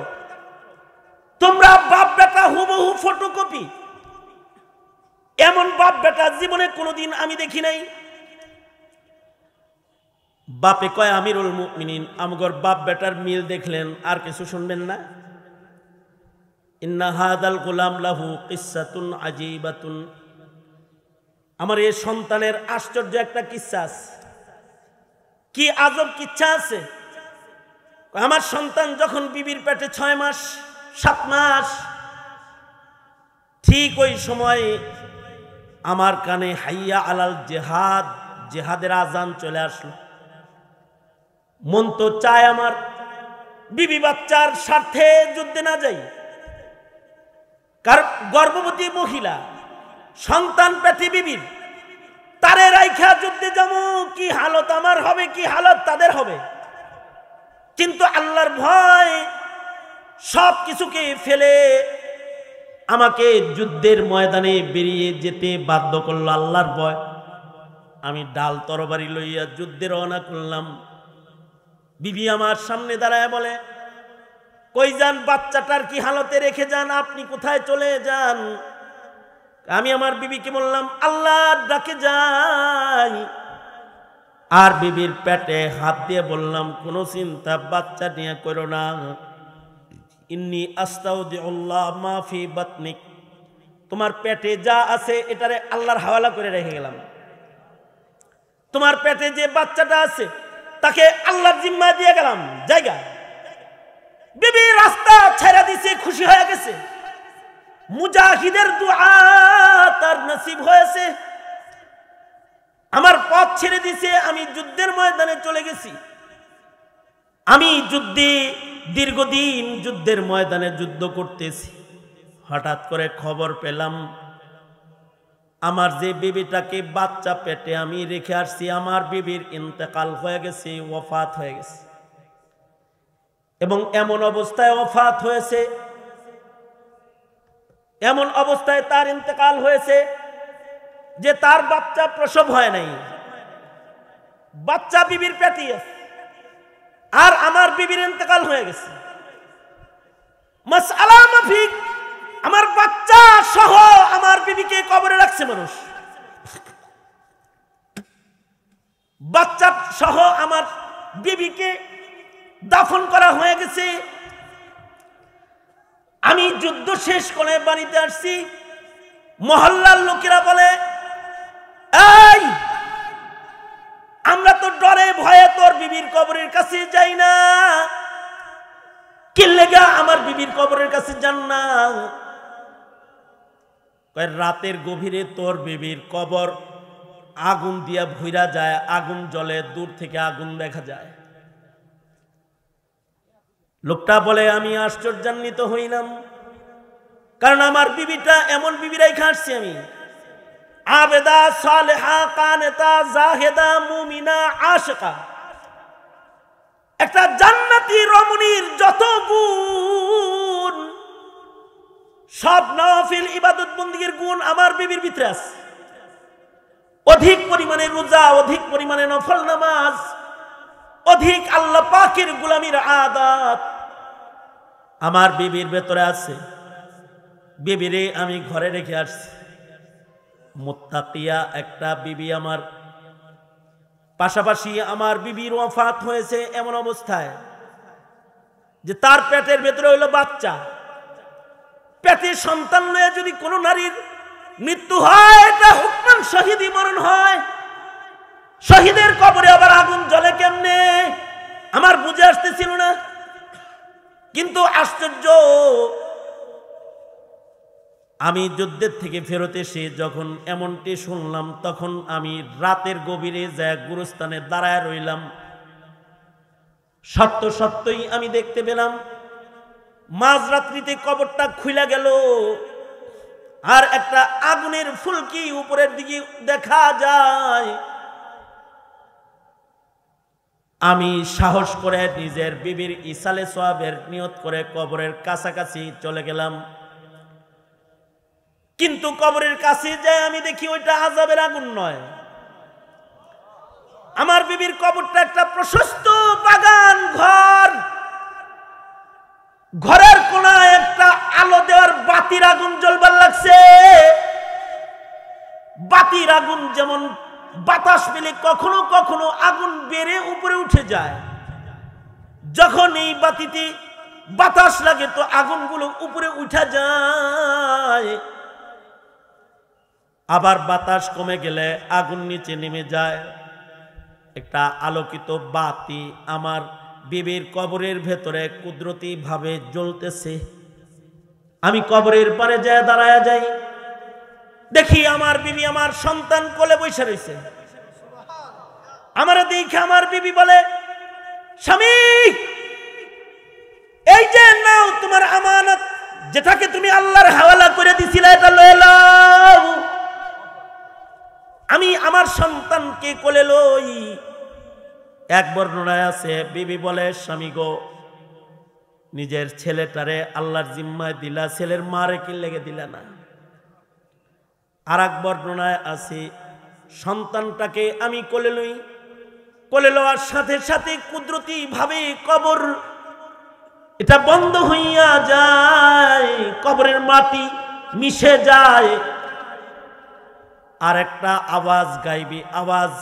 তোমরা বাপ বেটা হুবহু ফটোকপি। এমন বাপ বেটা জীবনে কোনোদিন আমি দেখি নাই। বাপে কয় আমিরুল মুমিনিন, আমগর বাপ বেটার মিল দেখলেন, আর কিছু শুনবেন না? ইন্না হাদাল গোলাম লাহু কিসসাতুন আজীবাতুন, আমার এই সন্তানের আশ্চর্য একটা কিচ্ছা আছে। কি আজব কিচ্ছা আছে? আমার সন্তান যখন বিবির পেটে 6 মাস 7 মাস, ঠিক ওই সময় আমার কানে হাইয়া আলাল জিহাদ, জিহাদের আজান চলে আসলো। মন তো চায় আমার বিবি বাচ্চার স্বার্থে যুদ্ধে না যাই, কারণ গর্ভবতী মহিলা সন্তান পেটে বিবির, তারে রাইখা যুদ্ধে যাবো, কি হালত আমার হবে, কি হালত তাদের হবে। কিন্তু আল্লাহর ভয় সব কিছুকে ফেলে আমাকে যুদ্ধের ময়দানে বেরিয়ে যেতে বাধ্য করলো। আল্লাহর ভয়, আমি ডাল তরবারি লইয়া যুদ্ধে রওনা করলাম। বিবি আমার সামনে দাঁড়ায় বলে, কই যান? বাচ্চাটার কি হালতে রেখে যান? আপনি কোথায় চলে যান? আমি আমার বিবিকে বললাম, আল্লাহর ডাকে যাই। আর বিবির পেটে হাত দিয়ে বললাম, কোনো চিন্তা বাচ্চা নিয়ে করো না। ইন্নী আস্তাউদিউল্লাহ মা ফি বাতনিক, তোমার পেটে যা আছে এটারে আল্লাহর হাওয়ালা করে রেখে গেলাম। তোমার পেটে যে বাচ্চাটা আছে তাকে আল্লাহর জিম্মা দিয়ে গেলাম জায়গা। বিবি রাস্তা ছেড়ে দিছে, খুশি হয়ে গেছে। মুজাহিদের দুআ তার নসিব হয়েছে, আমার পথ ছেড়ে দিছে, আমি যুদ্ধের ময়দানে চলে গেছি। আমি যুদ্ধে দীর্ঘদিন যুদ্ধের ময়দানে যুদ্ধ করতেছি। হঠাৎ করে খবর পেলাম আমার যে বিবিটাকে বাচ্চা পেটে আমি রেখে আসছি, আমার বিবির ইন্তেকাল হয়ে গেছে, ওয়াফাত হয়ে গেছে। এবং এমন অবস্থায় ওয়াফাত হয়েছে, এমন অবস্থায় তার ইন্তেকাল হয়েছে যে তার বাচ্চা প্রসব হয় নাই, বাচ্চা বিবির পেটে আছে, আর আমার বিবির ইন্তেকাল হয়ে গেছে। মাসআলা মাফিক আমার বাচ্চা সহ আমার বিবিকে কবরে রাখছে মানুষ, বাচ্চা সহ আমার বিবিকে দাফন করা হয়ে গেছে। আমি যুদ্ধ শেষ করে বাড়িতে আসছি, মহল্লার লোকেরা বলে, এই আমরা তো ডরে ভয়ে তোর বিবির কবরের কাছে যাই না, কি লেগা আমার বিবির কবরের কাছে যান না? রাতের গভীরে তোর বিবির কবর আগুন দিয়া ভুইরা যায়, আগুন জ্বলে, দূর থেকে আগুন দেখা যায়। লোকটা বলে, আমি আশ্চর্যান্বিত হইলাম, কারণ আমার বিবিটা এমন বিবিরাই খাটছি আমি, আবেদা সালেহা কানেতা জাহেদা মুমিনা আশিকা, একটা জান্নাতি রমণীর যত গুণ, সব নওয়াফিল ইবাদত বন্দেগীর গুণ আমার বিবির ভিতরে আছে। অধিক পরিমাণে রোজা, অধিক পরিমাণে নফল নামাজ, অধিক আল্লাহ পাকের গোলামির আদত আমার বিবির ভেতরে আছে। বিবিরে আমি ঘরে রেখে আসছি। মুত্তাকিয়া একটা বিবি আমার, পাশাপাশি আমার বিবির ওয়াফাত হয়েছে এমন অবস্থায় যে তার পেটের ভেতরে হইল বাচ্চা। পেটে সন্তান লয়ে যদি কোনো নারীর মৃত্যু হয়, এটা হুকমান শহীদি মরণ হয়। শহীদের কবরে আবার আগুন জ্বলে কেমনে আমার বুঝে আসতেছিল না। কিন্তু আশ্চর্য, আমি যুদ্ধের থেকে ফেরত এসে যখন এমনটি শুনলাম, তখন আমি রাতের গভীরে যায় গুরুস্থানে দাঁড়ায় রইলাম। সত্যই আমি দেখতে পেলাম মাঝরাত্রিতে কবরটা খুলে গেল, আর একটা আগুনের ফুলকি উপরের দিকে দেখা যায়। আমি সাহস করে নিজের বিবির ইসালে সোয়াবের নিয়ত করে কবরের কাছাকাছি চলে গেলাম। কিন্তু কবরের কাছে যায় আমি দেখি ওইটা আযাবের আগুন নয়। আমার বিবির কবরটা একটা প্রশস্ত বাগান ঘর, ঘরের কোনায় একটা আলো দেওয়ার বাতির আগুন জ্বলবার লাগছে। বাতির আগুন যেমন বাতাস পেলে কখনো কখনো আগুন বেড়ে উপরে উঠে যায়, যখন এই বাতিতে বাতাস লাগে তো আগুনগুলো উপরে উঠে যায়। আবার বাতাস কমে গেলে আগুন নিচে নেমে যায়। একটা আলোকিত বাতি আমার বিবির কবরের ভেতরে কুদরতি ভাবে জ্বলতেছে। আমি কবরের পারে যায় দাঁড়ায় যাই, দেখি আমার বিবি আমার সন্তান কোলে বসে রয়েছে। আমার দেখে আমার বিবি বলে, স্বামী এই যে নাও তোমার আমানত, যেটাকে তুমি আল্লাহর হাওয়ালা করে দিছিলে, এটা লয়ে নাও। আমি আমার সন্তানকে কোলে লই। এক বর্ণনায় আছে বিবি বলে, স্বামী গো, নিজের ছেলেটারে আল্লাহর জিম্মায় দিলা, ছেলের মারে কি লেগে দিলা না। আর এক বর্ণনায় আছে সন্তানটাকে আমি কোলে লই, কোলে লওয়ার সাথে সাথে কুদরতি ভাবে কবর এটা বন্ধ হইয়া যায়, কবরের মাটি মিশে যায়। আর একটা আওয়াজ, গাইবি আওয়াজ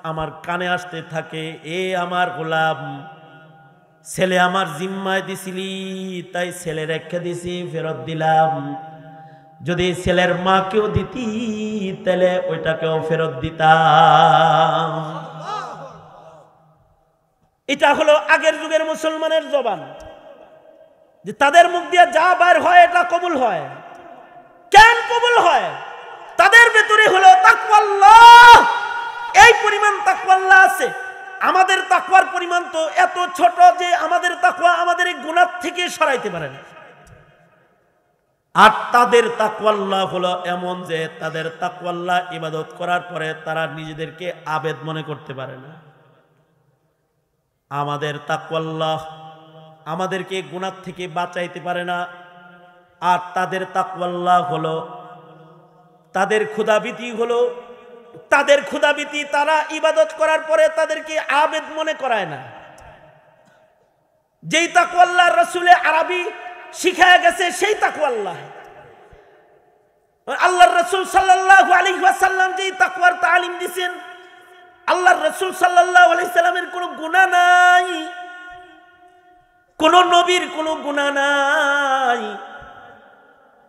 আমার কানে আসতে থাকে, এ আমার গোলাম, ছেলে আমার জিম্মায় দিছিলি, তাই ছেলে রেখে দিছি, ফেরত দিলাম। যদি ছেলের মাকেও দিতি তাহলে ওইটাকেও ফেরত দিতাম। এটা হলো আগের যুগের মুসলমানের জবান, যে তাদের মুখ দিয়ে যা বাইর হয় এটা কবুল হয়। কেন কবুল হয়? তাদের ভেতরে হলো তাকওয়াল্লাহ। এই পরিমাণ তাকওয়াল্লাহ আছে। আমাদের তাকওয়ার পরিমাণ তো এত ছোট যে আমাদের তাকওয়া আমাদের এই গুনাহ থেকে সরাইতে পারে না। আর তাদের তাকওয়াল্লাহ হলো এমন যে তাদের তাকওয়াল্লাহ ইবাদত করার পরে তারা নিজেদেরকে আবেদ মনে করতে পারে না। আমাদের তাকওয়াল্লাহ আমাদেরকে গুনাহ থেকে বাঁচাইতে পারে না। আর তাদের তাকওয়াল্লাহ হলো, তাদের ক্ষুধাভীতি হলো, তাদের ক্ষুধাভীতি তারা ইবাদত করার পরে তাদেরকে আবেদ মনে করায় না। যেই তাকওয়াল্লাহ রাসূলে আরবি শিখায় গেছে সেই তাকওয়াল্লাহ। আল্লাহর রাসূল সাল্লাল্লাহু আলাইহি ওয়াসাল্লাম যেই তাকওয়ার তালিম দিয়েছেন, আল্লাহর রাসূল সাল্লাল্লাহু আলাইহি সাল্লামের কোনো গুনাহ নাই, কোন নবীর কোনো গুনাহ নাই।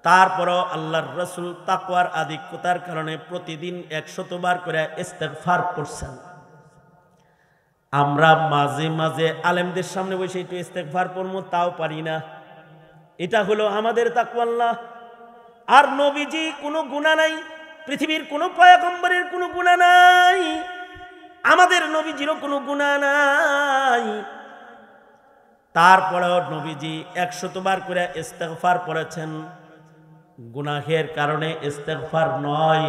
তারপরও আল্লাহর রাসূল তাকওয়ার আধিক্যতার কারণে প্রতিদিন 100 বার করে ইস্তেগফার করছেন। আমরা মাঝে মাঝে আলেমদের সামনে বসে একটু ইস্তেগফার পড়বো, তাও পারি না। এটা হলো আমাদের তাকওয়াল্লাহ। আর নবীজি কোনো গুনাহ নাই, পৃথিবীর কোনো পয়গম্বরের কোনো গুনাহ নাই, আমাদের নবীজিরও কোনো গুনাহ নাই। তারপরেও নবীজি 100 বার করে ইস্তেগফার পড়েছেন। গুনাহের কারণে ইস্তেগফার নয়,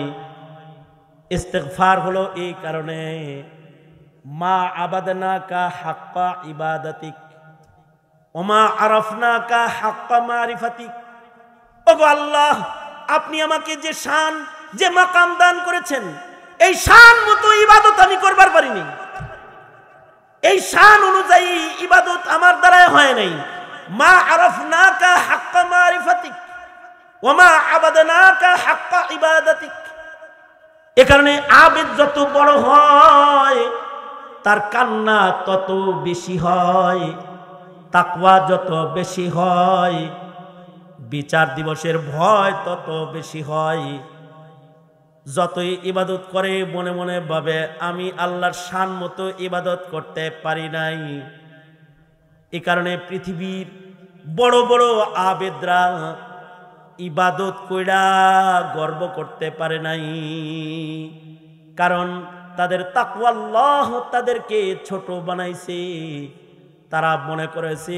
ইস্তেগফার হলো এই কারণে, মা আবাদনাকা হাক্কা ইবাদাতিক ওমা আরাফনাকা হাক্কা মারিফাতিক। ওগো আল্লাহ, আপনি আমাকে যে শান, যে মাকাম দান করেছেন, এই শান মতো ইবাদত আমি করবার পারিনি, এই শান অনুযায়ী ইবাদত আমার দ্বারাই হয় নাই। মা আরাফনাকা হাক্কা মারিফাতিক ওয়া মা আবাদনাকা হাক্কা ইবাদাতিক। এ কারণে আবেদ যত বড় হয় তার কান্না তত বেশি হয়, তাকওয়া যত বেশি হয় বিচার দিবসের ভয় তত বেশি হয়। যতই ইবাদত করে মনে মনে ভাবে আমি আল্লাহর শান মতো ইবাদত করতে পারি নাই। এ কারণে পৃথিবীর বড় বড় আবেদরা ইবাদত কইরা গর্ব করতে পারে নাই, কারণ তাদের তাকওয়া আল্লাহ তাদেরকে ছোট বানাইছে। তারা মনে করেছে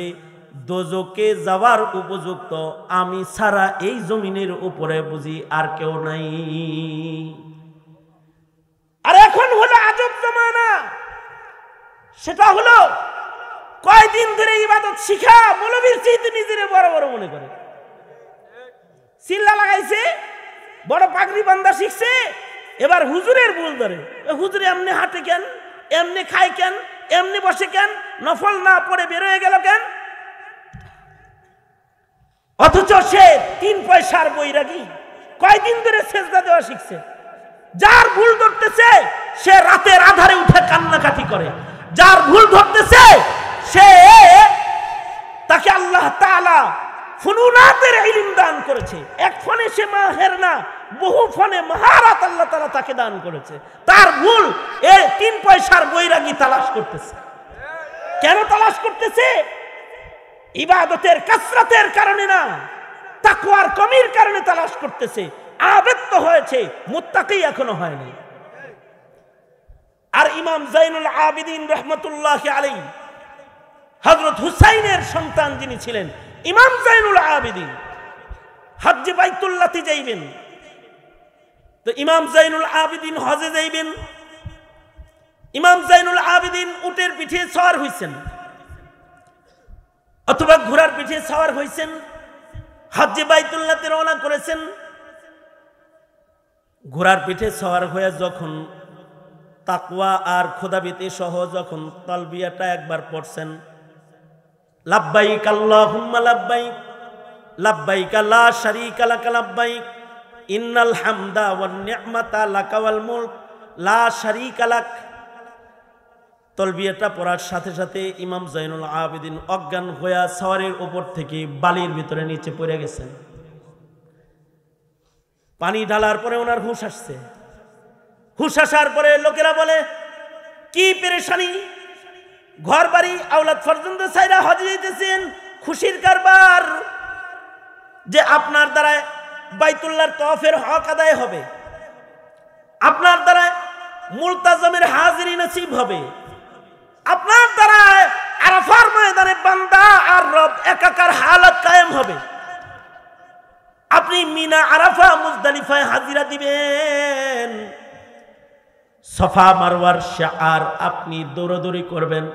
দোজকে যাওয়ার উপযুক্ত আমি ছাড়া এই জমিনের উপরে বুঝি আর কেউ নাই। আর এখন হলো আজব জামানা, সেটা হলো কয়দিন ধরে ইবাদত শিখা মৌলবীর চাইতে নিজের বড় বড় মনে করে। চিল্লা লাগাইছে, বড় পাগড়ি বান্ধা শিখছে, এবার হুজুরের ভুল ধরে। হুজুরে এমনি হাঁটে কেন, এমনি খায় কেন, এমনি বসে কেন, নফল না পড়ে বের হয়ে গেল কেন? অথচ সে 3 পয়সার বৈরাগী, কয়দিন ধরে সেজদা দেওয়া শিখছে। যার ভুল ধরতেছে সে রাতের আধারে উঠে কান্নাকাটি করে, যার ভুল ধরতেছে সে তাকে আল্লাহ তাআলা ফুনুনাতের ইলম দান করেছে। এক ফোনে সে মাহের না, বহু ফোনে মহারাত আল্লাহ তাআলা তাকে দান করেছে। তার ভুল এই 3 পয়সার বৈরাগী তালাশ করতেছে। কেন তালাশ করতেছে? ইবাদতের কাসরাতের কারণে না, তাকওয়ার কমির কারণে তালাশ করতেছে। আবেদ তো হয়েছে, মুত্তাকি এখনো হয়নি। আর ইমাম জাইনুল আবিদিন রাহমাতুল্লাহি আলাইহি, হযরত হুসাইনের সন্তান যিনি ছিলেন ইমাম জাইনুল আবিদিন, হজ্জে বাইতুল্লাহতে যাইবেন। তো ইমাম জাইনুল আবিদিন হজে যাইবেন। ইমাম জাইনুল আবিদিন উটের পিঠে সওয়ার হইছেন অথবা ঘোড়ার পিঠে সওয়ার হইছেন, হজ্জে বাইতুল্লাহতে রওনা করেছেন। ঘোড়ার পিঠে সওয়ার হয়ে যখন তাকওয়া আর খোদাভীতি সহ যখন তালবিয়াটা একবার পড়ছেন, লাব্বাইক আল্লাহুম্মা লাব্বাইক লাব্বাইক লা শারীকা লাক লাব্বাইক ইন্নাল হামদা ওয়ান নি'মাতা লাকা ওয়াল মুলক লা শারীকা লাক। তালবিয়াটা পড়ার সাথে সাথে ইমাম জাইনুল আবিদিন অজ্ঞান হয়ে সওয়ারের উপর থেকে বালির ভিতরে নিচে পড়ে গেছেন। পানি ঢালার পরে ওনার হুঁশ আসছে। হুঁশ আসার পরে লোকেরা বলে কি পেরেশানি, ঘর বাড়ি আওলাদ ফরজন্দ ছাইরা হজে যাইতেছেন, খুশির কারবার যে আপনার দ্বারা বাইতুল্লাহর তওয়াফের হক আদায় হবে, আপনার দ্বারা মুলতাজমের হাজিরি নসিব হবে, আপনার দ্বারা আরাফার ময়দানে বান্দা আর রব একাকার হালত কায়েম হবে, আপনি মিনা আরাফা মুজদালিফায় হাজিরা দিবেন, সফা মারওয়ার শাআর আপনি দৌড়াদৌড়ি করবেন,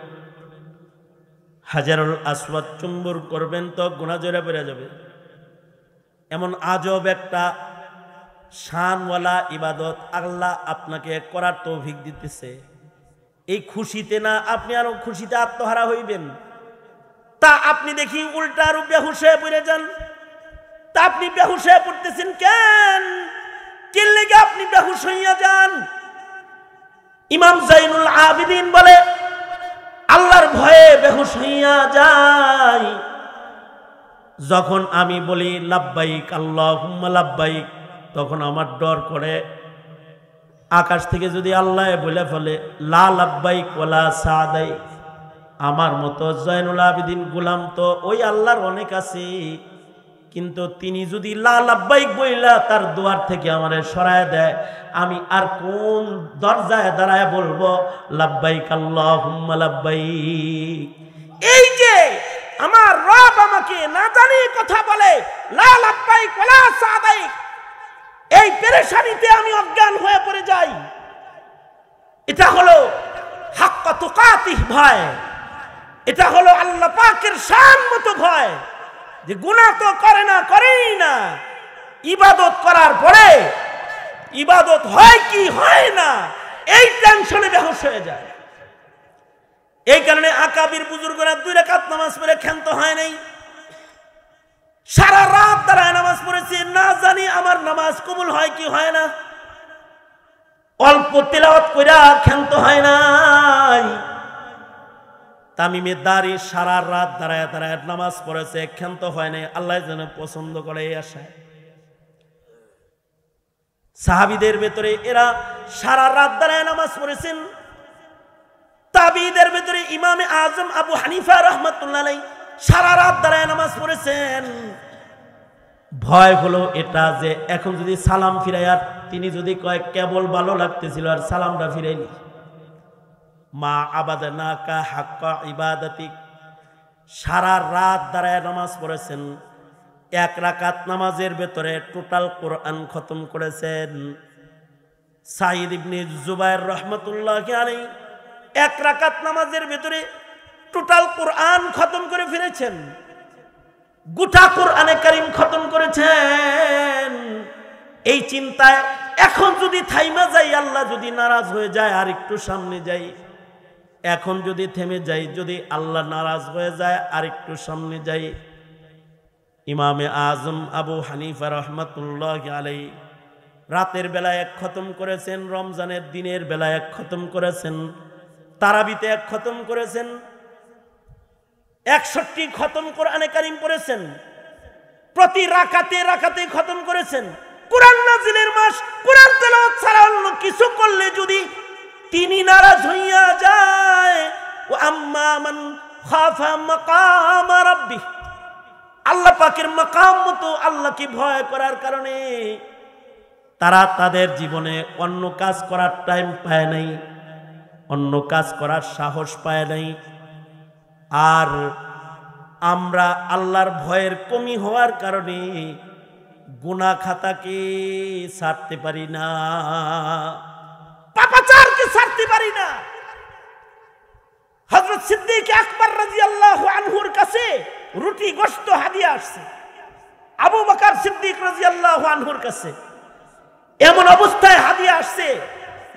হাজারুল আসওয়াদ চুম্বর করবেন, তো গুনাহ জোরে পড়ে যাবে। এমন আজব একটা শানওয়ালা ইবাদত আল্লাহ আপনাকে করার তৌফিক দিতেছে। এই খুশিতে না আপনি আরো খুশিতে আত্মহারা হইবেন, তা আপনি দেখি উল্টা আরো বেহুশ হয়ে পড়ে যান। তা আপনি বেহুশ হয়ে পড়তেছেন কেন? কি লেগে আপনি বেহুশ হইয়া যান? ইমাম জাইনুল আবিদিন বলে আল্লাহর ভয়ে বেহুশ হইয়া যাই যখন আমি বলি লাব্বাইক আল্লাহুম্মা লাব্বাইক, তখন আমার ডর করে আকাশ থেকে যদি আল্লাহ বলে ফেলে লা লাব্বাইক ওয়ালা সাদাইক, আমার মতো জাইনুল আবিদিন গোলাম তো ওই আল্লাহর অনেক আছে, কিন্তু তিনি যদি লা লাব্বাইক বইলা তার দুয়ার থেকে আমারে সরায় দেয়, আমি আর কোন দরজায় দাঁড়ায় বলবো লাব্বাইক আল্লাহুম্মা লাব্বাইক? এই যে আমার রব আমাকে না জানি কথা বলে লা লাব্বাইক ওয়ালা সাদাইক, এই পেরেশানিতে আমি অজ্ঞান হয়ে পড়ে যাই। এটা হলো হাক্কা তুকাতিহ ভয়, এটা হলো আল্লাহ পাকের শান মতো ভয়, যে গুনাহ তো করে না, করেই না, ইবাদত করার পরে ইবাদত হয় কি হয় না এই টেনশনে বেহুশ হয়ে যায়। এই কারণে আকাবির বুজুর্গরা 2 রাকাত নামাজ পড়ে ক্ষান্ত হয় নাই, সারা রাত দাঁড়ায় নামাজ পড়েছে, না জানি আমার নামাজ কবুল হয় কি হয় না। অল্প তেলাওয়াত কইরা ক্ষান্ত হয় নাই। তামিমে দাঁড়ি সারা রাত দাঁড়ায় দাঁড়ায় নামাজ পড়েছে, ক্ষান্ত হয় নাই। আল্লাহ যেন পছন্দ করে এই আশায়। সাহাবীদের ভেতরে এরা সারা রাত দাঁড়ায় নামাজ পড়েছেন। তাবিঈদের ভেতরে ইমামে আজম আবু হানিফা রাহমাতুল্লাহ আলাইহি সারা রাত দাঁড়ায় নামাজ পড়েছেন। ভয় হলো এটা যে এখন যদি সালাম ফিরাইয়া তিনি যদি কয় কেবল ভালো লাগতেছিল আর সালামটা ফিরাইলি, মা আবাদনাকা হাক্কা ইবাদাতিক। সারা রাত দাঁড়ায় নামাজ পড়েছেন, 1 রাকাত নামাজের ভেতরে টোটাল কোরআন খতম করেছেন। সাঈদ ইবনে জুবায়ের রাহমাতুল্লাহি আলাইহি 1 রাকাত নামাজের ভেতরে টোটাল কোরআন খতম করে ফিরেছেন, গোটা কোরআনে কারীম খতম করেছেন। এই চিন্তায় এখন যদি থাইমা যাই, আল্লাহ যদি নারাজ হয়ে যায়, আর একটু সামনে যাই। এখন যদি থেমে যাই, যদি আল্লাহ নারাজ হয়ে যায়, আর একটু সামনে যাই। ইমামে আজম আবু হানিফা রাহমাতুল্লাহি আলাইহি রাতের বেলায় 1 খতম করেছেন, রমজানের দিনের বেলায় 1 খতম করেছেন, তারাবিতে 1 খতম করেছেন, 61 খতম কোরআনে কারীম পড়েছেন, প্রতি রাকাতে রাকাতে খতম করেছেন। কোরআন নাজিলের মাস, কোরআন তেলাওয়াত ছাড়া অন্য কিছু করলে যদি তিনি নারাজ হইয়া যায়, ও আম্মা মান খাফা মাকাম রাব্বিহ, আল্লাহ পাকের মাকাম মতো আল্লাহকে ভয় করার কারণে তারা তাদের জীবনে অন্য কাজ করার টাইম পায় নাই, অন্য কাজ করার সাহস পায় নাই। আর আমরা আল্লাহর ভয়ের কমি হওয়ার কারণে গুনাহ খাতাকে ছাড়তে পারি না, পাপাচারকে ছাড়তে পারি না। হযরত সিদ্দিক আকবর রাদিয়াল্লাহু আনহুর কাছে রুটি গোশত হাদিয়া আসছে, আবু বকর সিদ্দিক রাদিয়াল্লাহু আনহুর কাছে এমন অবস্থায় হাদিয়া আসছে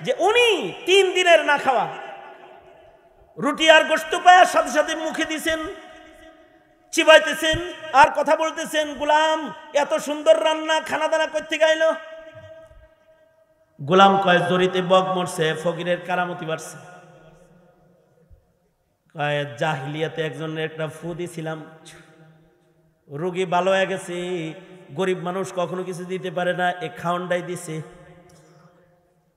যে উনি 3 দিনের না খাওয়া। রুটি আর গোশত পাওয়ার সাথে সাথে মুখে দিয়েছেন, চিবাইতেছেন আর কথা বলতেছেন, গোলাম এত সুন্দর রান্না খানা দানা কই থেকে আইলো? গোলাম কয় জরিতে বগ মরছে, ফকিরের কারামতি বাড়ছে। কয় জাহিলিয়াতে একজনের একটা ফু দিছিলাম, রোগী ভালো হয়ে গেছে। গরিব মানুষ কখনো কিছু দিতে পারে না, এ খাওয়ানটাই দিছে।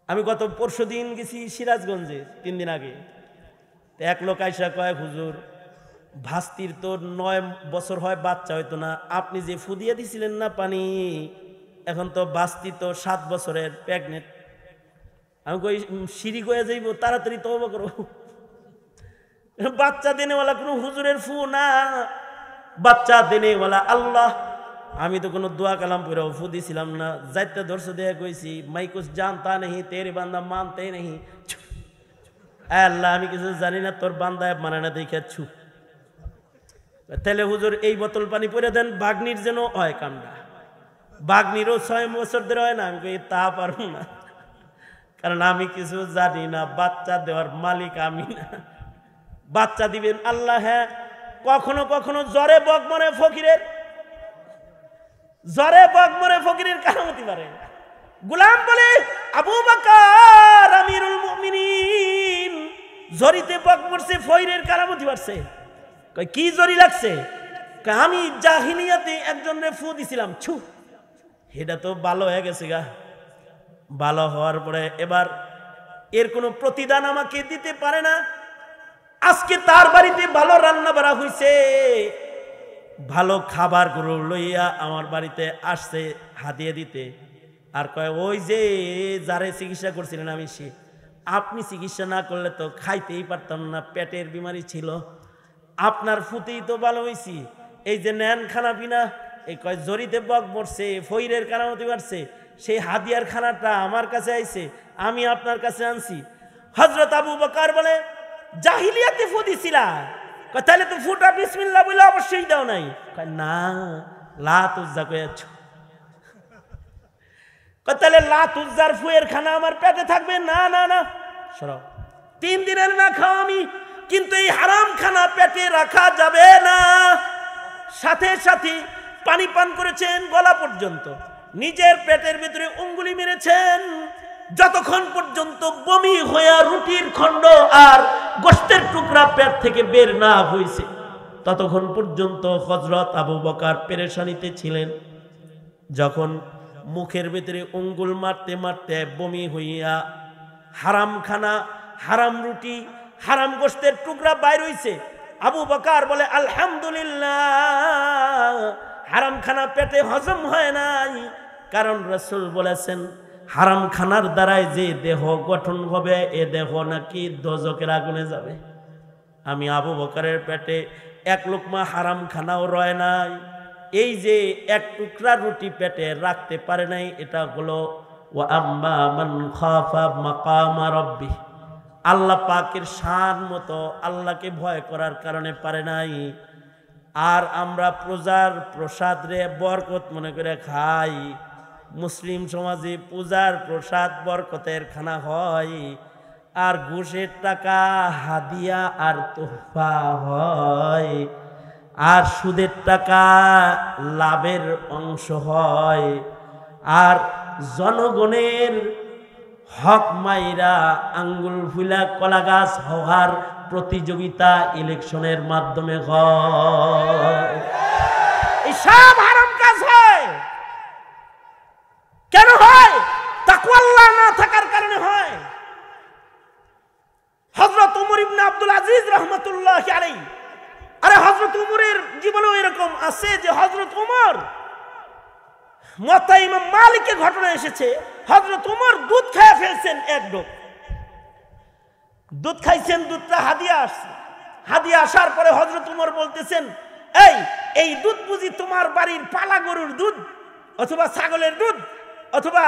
আমি গত পরশু দিন গেছি সিরাজগঞ্জে, 3 দিন আগে। এক লোক আইসা কয় হুজুর ভাস্তির তো 9 বছর হয়, বাচ্চা হইতো না, আপনি যে ফু দিয়ে দিছিলেন না পানি, এখন তো বাস্তি তো 7 বছরের প্রেগনেন্ট। আমি কই সিঁড়ি গয়ে যাইব, তাড়াতাড়ি তওবা করো। বাচ্চা দেনেওয়ালা কোনো হুজুরের ফু না, বাচ্চা দেনেওয়ালা আল্লাহ। আমি তো কোনো দোয়া কালাম পড়ে ফু দিছিলাম না, যাইতে ধরছে দেয়া কইছি মাই কুছ জানতা নেই, তেরে বান্দা মানতে নেই। আল্লাহ আমি কিছু জানি না, তোর বান্দায় মানে না দেখে ছু। তাহলে হুজুর এই বোতল পানি পরে দেন, বাগনির যেন হয় কান্ডা। বাগনিরও 6 বছর ধরে হয় না। আমি কই তা পারবো না, কারণ আমি কিছু জানি না, বাচ্চা দেওয়ার মালিক আমি না। বাচ্চা দিবেন আল্লাহ। হ্যাঁ, কখনো কখনো জ্বরে বগ মরে ফকিরের, জ্বরে বগ মরে ফকিরের কারামতি পারে। গোলাম বলে আবু বকর আমিরুল মুমিনিন জরিতে বগ মরছে, ফকিরের কারামতি পারছে। কয় কি জরি লাগছে? কয় আমি জাহিলিয়াতে একজনের ফু দিছিলাম, ছু, এটা তো ভালো হয়ে গেছে গা। ভালো হওয়ার পরে এবার এর কোনো প্রতিদান আমাকে দিতে পারে না। আজকে তার বাড়িতে ভালো রান্না বাড়া হইছে, ভালো খাবার গুলো লইয়া আমার বাড়িতে আসছে হাদিয়া দিতে। আর কয় ওই যে যারে চিকিৎসা করছিলেন আমি, সে আপনি চিকিৎসা না করলে তো খাইতেই পারতাম না, পেটের বিমারি ছিল, আপনার ফুতেই তো ভালো হয়েছি। এই যে নেন খানা পিনা, এই কয় জরিতে বগ মরছে, ফইরের কারামতি বাড়ছে, সেই হাদিয়ার খানাটা আমার কাছে আইছে, আমি আপনার কাছে আনছি। হযরত আবু বকর বলে জাহিলিয়াতে ফু দিছিলা? কয় তাহলে তো ফুটা বিসমিল্লাহ বলে অবশ্যই দাও নাই। কয় না, লা তুজ্জা কয়েছ। তাহলে লাত উজ্জার ফুয়ের খানা আমার পেটে থাকবে? না না না, সরাও, 3 দিনের না খাও আমি, কিন্তু এই হারাম খানা পেটে রাখা যাবে না। সাথে সাথে পানি পান করেছেন গলা পর্যন্ত, নিজের পেটের ভিতরে অঙ্গুলি মেরেছেন, যতক্ষণ পর্যন্ত বমি হয়ে রুটির খণ্ড আর গোশতের টুকরা পেট থেকে বের না হয়েছে ততক্ষণ পর্যন্ত হযরত আবু বকর পেরেশানিতে ছিলেন। যখন মুখের ভিতরে অঙ্গুল মারতে মারতে বমি হইয়া হারাম খানা, হারাম রুটি, হারাম গোশতের টুকরা বাইর হইছে, আবু বকর বলে আলহামদুলিল্লাহ, হারাম খানা পেটে হজম হয় নাই। কারণ রাসূল বলেছেন হারাম খানার দ্বারাই যে দেহ গঠন হবে এ দেহ নাকি দোজখের আগুনে যাবে। আমি আবু বকরের পেটে 1 লোকমা হারাম খানাও রয় নাই, এই যে 1 টুকরা রুটি পেটে রাখতে পারে নাই, এটা হলো ওয়া আম্মা মান খাফা মাকাম রাব্বি, আল্লাহ পাকের শান মতো আল্লাহকে ভয় করার কারণে পারে নাই। আর আমরা পূজার প্রসাদ রে বরকত মনে করে খাই। মুসলিম সমাজে পূজার প্রসাদ বরকতের খানা হয়, আর ঘুষের টাকা হাদিয়া আর তোহফা হয়, আর সুদের টাকা লাভের অংশ হয়, আর জনগণের হক মাইরা আঙ্গুল ফুলা কলা গাছ হওয়ার প্রতিযোগিতা ইলেকশনের মাধ্যমে হয়। এই সব হারাম কাজ হয়। কেন হয়? তাকওয়া আল্লাহ না থাকার কারণে হয়। হযরত উমর ইবনে আব্দুল আজিজ রাহমাতুল্লাহি আলাইহি, আরে হযরত উমরের জীবনেও এরকম আছে যে হযরত উমর, মুয়াত্তা ইমাম মালিকের ঘটনা এসেছে, হযরত উমর দুধ খেয়ে ফেলছেন, 1 ঢোক দুধ খাইছেন, দুধটা হাদিয়া আসছে। হাদিয়া আসার পরে হযরত উমর বলতেছেন, এই দুধ বুঝি তোমার বাড়ির পালা গরুর দুধ অথবা ছাগলের দুধ অথবা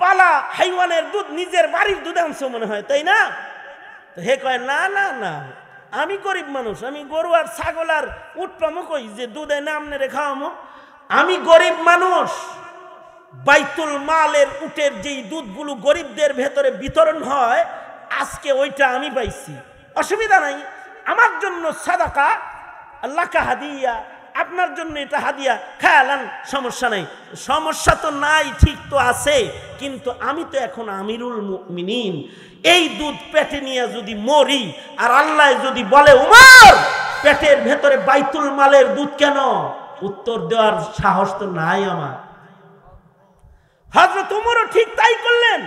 পালা হাইওয়ানের দুধ, নিজের বাড়ির দুধ আনছো মনে হয়, তাই না? তো হে কয় না না না, আমি গরিব মানুষ, আমি গরু আর ছাগল আর উট পামো কই যে দুধ এনে আমনে খাওয়ামো? আমি গরিব মানুষ, বাইতুল মালের উটের যেই দুধগুলো গরিবদের ভেতরে বিতরণ হয় আজকে ওইটা আমি পাইছি, অসুবিধা নাই, আমার জন্য সাদাকা, আল্লাহকে হাদিয়া, আপনার জন্য এটা হাদিয়া, খায়ালান, সমস্যা নাই। সমস্যা তো নাই, ঠিক তো আছে, কিন্তু আমি তো এখন আমিরুল মুমিনিন, এই দুধ পেটে নিয়ে যদি মরি আর আল্লাহ যদি বলে উমর পেটের ভেতরে বাইতুল মালের দুধ কেন, উত্তর দেওয়ার সাহস তো নাই আমার। হযরত উমরও ঠিক তাই করলেন,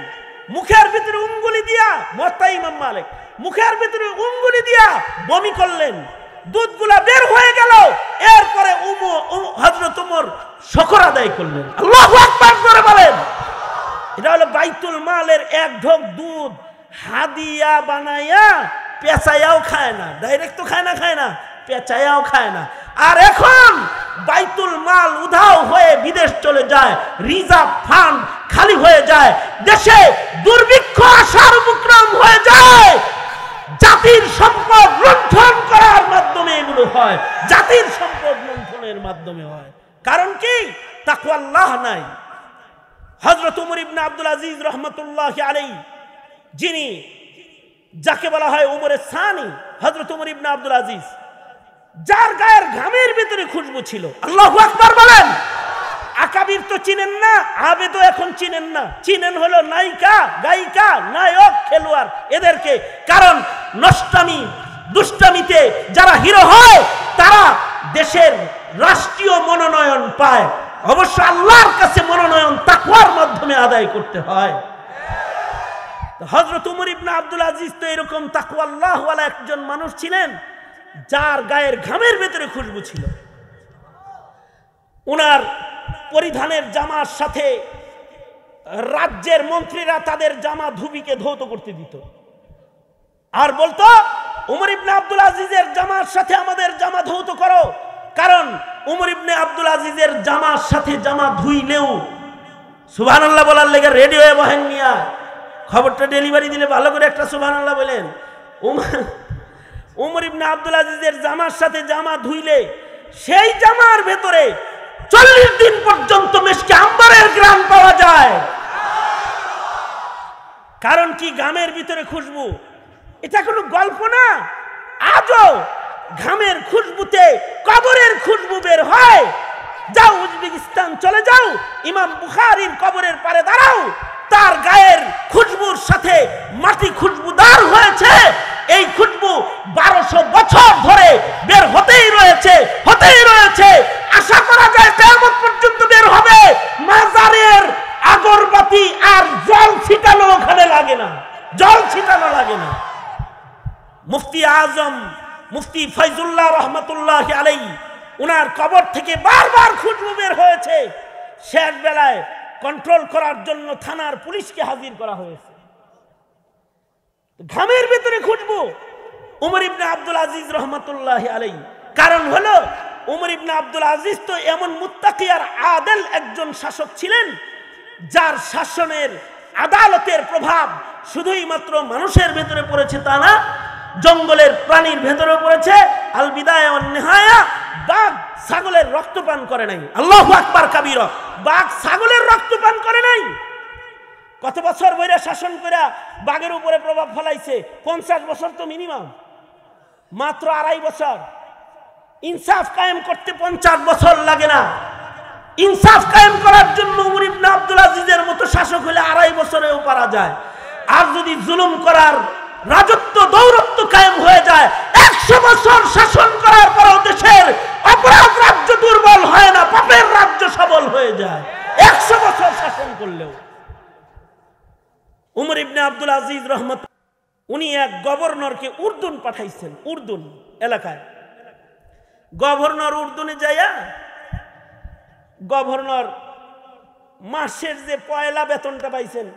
মুখের ভিতরে উঙ্গুলি দিয়া, মুয়াত্তা ইমাম মালিক মুখের ভিতরে উঙ্গুলি দিয়া বমি করলেন, দুধগুলা বের হয়ে গেল। এরপরে হযরত উমর শুকর আদায় করলেন, আল্লাহু আকবার করে বলেন। এটা হলো বাইতুল মালের 1 ঢোক দুধ হাদিয়া বানায়া পেঁচায়াও খায় না, ডাইরেক্ট তো খায় না, পেঁচায়াও খায় না। আর এখন বাইতুল মাল উধাও হয়ে বিদেশ চলে যায়, রিজার্ভ ফান্ড খালি হয়ে যায়, দেশে দুর্ভিক্ষ আসার উপক্রম হয়ে যায়। জাতির সম্পদ লুণ্ঠন করার মাধ্যমে এগুলো হয়, জাতির সম্পদ লুণ্ঠনের মাধ্যমে হয়। কারণ কি? তাকওয়া আল্লাহ নাই। হযরত উমর ইবনে আব্দুল আজিজ রাহমাতুল্লাহি আলাইহি, যিনি যাকে বলা হয় উমরে সানি, হযরত উমর ইবনে আব্দুল আজিজ, যার গায়ের ঘামের ভিতরে খুশবু ছিল, আল্লাহু আকবার বলেন। আকাবির তো চিনেন না, আবেদও এখন চিনেন না, চিনেন হলো নায়িকা, গায়িকা, নায়ক, খেলোয়াড় এদেরকে। কারণ নষ্টামি দুষ্টামিতে যারা হিরো হয় তারা দেশের রাষ্ট্রীয় মনোনয়ন পায়। অবশ্য আল্লাহর কাছে মনোনয়ন তাকওয়ার মাধ্যমে আদায় করতে হয়। হযরত উমর ইবনে আব্দুল আজিজ তো এরকম তাকওয়া আল্লাহ ওয়ালা একজন মানুষ ছিলেন, যার গায়ের ঘামের ভেতরে খুশবু ছিল। উনার পরিধানের জামার সাথে রাজ্যের মন্ত্রীরা তাদের জামা ধুবিকে ধৌত করতে দিত, আর বলতো উমর ইবনে আব্দুল আজিজের জামার সাথে আমাদের জামা ধৌত করো। কারণ উমর ইবনে আব্দুল আজিজের জামার সাথে জামা ধুইলেও সুবহানাল্লাহ বলার লেগে রেডি হয়ে বহেন মিয়া, খবরটা ডেলিভারি দিলে ভালো করে একটা সুবহানাল্লাহ বলেন। উমর ইবনে আব্দুল আজিজের জামার সাথে জামা ধুইলে সেই জামার ভেতরে 40 দিন পর্যন্ত মিশকে আম্বরের ঘ্রাণ পাওয়া যায়। কারণ কি ঘামের ভিতরে খুশবু, এটা কোনো গল্প না। আজও ঘামের খুশবুতে কবরের খুশবু বের হয়। যাও উজবেকিস্তান চলে যাও, ইমাম বুখারীর কবরের পারে দাঁড়াও, তার গায়ের খুশবুর সাথে মাটি খুশবুদার হয়েছে। এই খুশবু 1200 বছর ধরে বের হতেই রয়েছে। আশা করা যায় কিয়ামত পর্যন্ত বের হবে। মাজারের আগরবাতি আর জল ছিটানো ওখানে লাগে না। মুফতি আজম মুফতি ফয়জুল্লাহ রহমতুল্লাহ আলাইহি, উনার কবর থেকে বারবার খুশবু বের হয়েছে। শেষ বেলায় কন্ট্রোল করার জন্য থানার পুলিশকে হাজির করা হয়েছে। ঘামের ভিতরে খুশবু। উমর ইবনে আব্দুল আজিজ রহমতুল্লাহ আলাইহি, কারণ হলো উমর ইবনে আব্দুল আজিজ তো এমন মুত্তাকি আর আদেল একজন শাসক ছিলেন, যার শাসনের আদালতের প্রভাব শুধুই মাত্র মানুষের ভেতরে পড়েছে তা না, জঙ্গলের প্রাণীর ভেতরে পড়েছে। আল বিদায়া ওয়ান নিহায়া, বাঘ ছাগলের রক্ত পান করে নাই। আল্লাহু আকবার কাবীরা। বাঘ ছাগলের রক্ত পান করে নাই। কত বছর বইরা শাসন করে বাঘের উপরে প্রভাব ফেলাইছে? 50 বছর তো মিনিমাম, মাত্র 2.5 বছর। ইনসাফ কায়েম করতে 50 বছর লাগে না। ইনসাফ কায়েম করার জন্য উমর ইবনে আব্দুল আজিজের মতো শাসক হলে 2.5 বছরেও পারা যায়। আর যদি জুলুম করার রাজত্ব দৌরত্ব কায়েম হয়ে যায়, 100 বছর শাসন করার পরও দেশের অপরাধ রাজ্য দুর্বল হয় না, পাপের রাজ্য সবল হয়ে যায় 100 বছর শাসন করলেও। উমর ইবনে আব্দুল আজিজ রহমত, উনি এক গভর্নরকে উর্দুন পাঠাইছেন। উর্দুন এলাকায় গভর্নর উর্দুনে যাইয়া, গভর্নর মাসের যে পয়লা বেতনটা পাইছেন,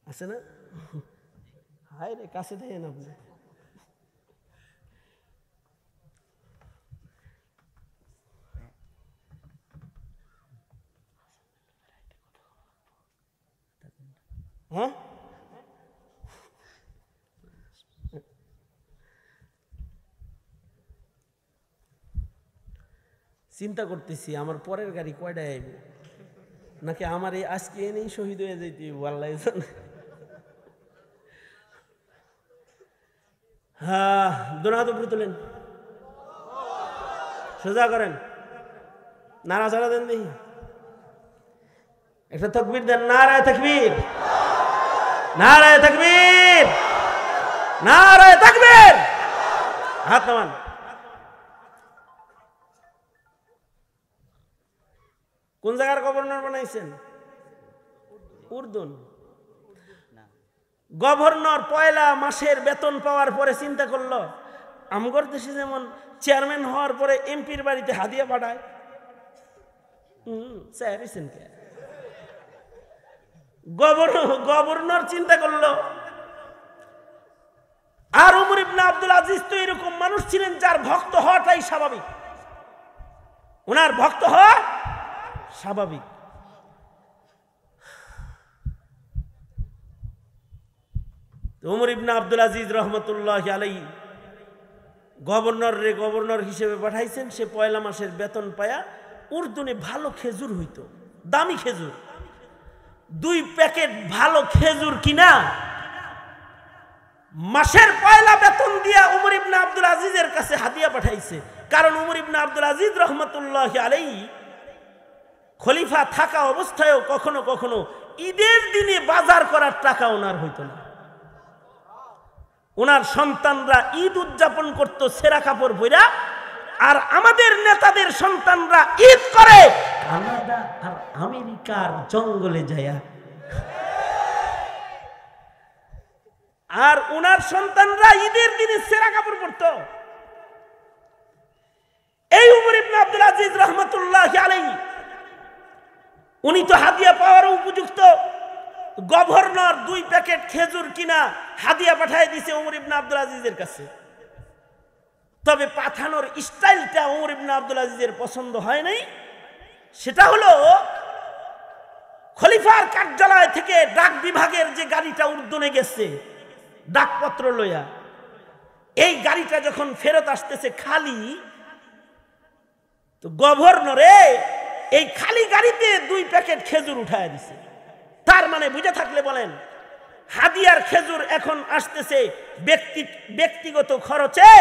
আছে না? হায় রে, কাছে দেন আপনি। হ্যাঁ, চিন্তা করতেছি আমার পরের গাড়ি কয়টায় আইব, নাকি আমার এই আজকে এনেই শহীদ হয়ে যাইতে আল্লাহ জানে। হ্যাঁ, দোনাহাত উপরে তোলেন, সোজা করেন, নাড়াচাড়া দেন দেখি, একটা তাকবীর দেন। নারায়ে তাকবীর, নারায়ে তাকবীর, নারায়ে তাকবীর। হাত নামান। কোন জায়গার গভর্নর বানাইছেন? উর্দুন। গভর্নর পয়লা মাসের বেতন পাওয়ার পরে চিন্তা করলো, আমগর দেশে যেমন চেয়ারম্যান হওয়ার পরে এমপির বাড়িতে হাদিয়া পাঠায়, গভর্নর চিন্তা করলো। আর উমর ইবনে আব্দুল আজিজ তো এরকম মানুষ ছিলেন যার ভক্ত হওয়াটাই স্বাভাবিক, ওনার ভক্ত হওয়া স্বাভাবিক। উমর ইবনে আব্দুল আজিজ রহমতুল্লাহ আলাইহি গভর্নর হিসেবে পাঠাইছেন। সে পয়লা মাসের বেতন পায়া উর্দুনে ভালো খেজুর হইতো, দামি খেজুর, 2 প্যাকেট ভালো খেজুর কিনা মাসের পয়লা বেতন দিয়া উমর ইবনে আব্দুল আজিজের কাছে হাদিয়া পাঠাইছে। কারণ উমর ইবনে আব্দুল আজিজ রহমতুল্লাহ আলাইহি খলিফা থাকা অবস্থায়ও কখনো কখনো ঈদের দিনে বাজার করার টাকা ওনার হইতো না। ওনার সন্তানরা ঈদ উদযাপন করত সেরা কাপড় পরা, আর আমাদের নেতাদের সন্তানরা ঈদ করে কানাডা আর আমেরিকার জঙ্গলে যায়। আর ওনার সন্তানরা ঈদের দিনে সেরা কাপড় পরত। এই উমর ইবনে আব্দুল আজিজ রহমতুল্লাহ আলাইহি, উনি তো হাদিয়া পাওয়ার উপযুক্ত। গভর্নর 2 প্যাকেট খেজুর কিনা হাদিয়া পাঠিয়ে দিয়েছে উমর ইবনে আব্দুল আজিজের কাছে। তবে পাঠানোর স্টাইলটা উমর ইবনে আব্দুল আজিজের পছন্দ হয় নাই। সেটা হলো খলিফার কার্যালয় থেকে ডাক বিভাগের যে গাড়িটা উর্দুনে গেছে ডাকপত্র লইয়া, এই গাড়িটা যখন ফেরত আসতেছে খালি, তো গভর্নরে এই খালি গাড়িতে 2 প্যাকেট খেজুর উঠায় দিছে। তার মানে বুঝে থাকলে বলেন, হাদিয়ার খেজুর এখন আসতেছে ব্যক্তিগত খরচে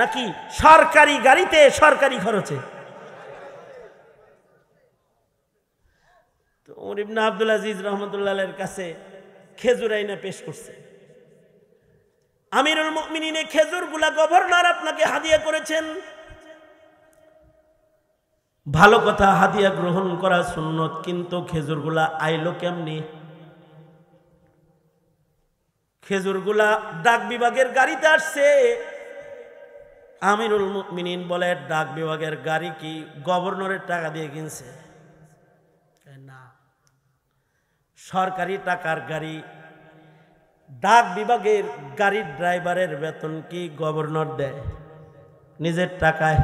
নাকি সরকারি গাড়িতে সরকারি খরচে? তো ওমর ইবনে আব্দুল আজিজ রহমতুল্লাহের কাছে খেজুর আইনা পেশ করছে। আমিরুল মুমিনিন খেজুরগুলা গভর্নর আপনাকে হাদিয়া করেছেন। ভালো কথা, হাদিয়া গ্রহণ করা সুন্নত, কিন্তু খেজুরগুলা আইলো কেমনি? খেজুরগুলা ডাক বিভাগের গাড়িতে আসছে। আমিরুল মুমিনিন বলে, ডাক বিভাগের গাড়ি কি গভর্নরের টাকা দিয়ে কিনছে? না, সরকারি টাকার গাড়ি। ডাক বিভাগের গাড়ির ড্রাইভারের বেতন কি গভর্নর দেয় নিজের টাকায়?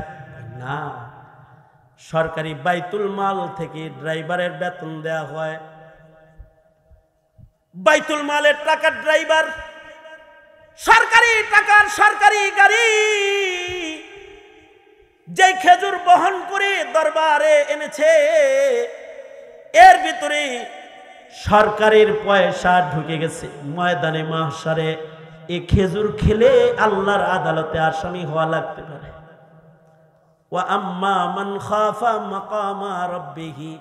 না, সরকারি বাইতুল মাল থেকে ড্রাইভারের বেতন দেয়া হয়। বাইতুল মালের টাকার ড্রাইভার, সরকারি টাকার সরকারি গাড়ি। যে খেজুর বহন করে দরবারে এনেছে, এর ভিতরে সরকারের পয়সা ঢুকে গেছে। ময়দানে মাহশারে এই খেজুর খেলে আল্লাহর আদালতে আসামি হওয়া লাগতে পারে। ওয়া আম্মা মান খাফা মাকামা রাব্বিহি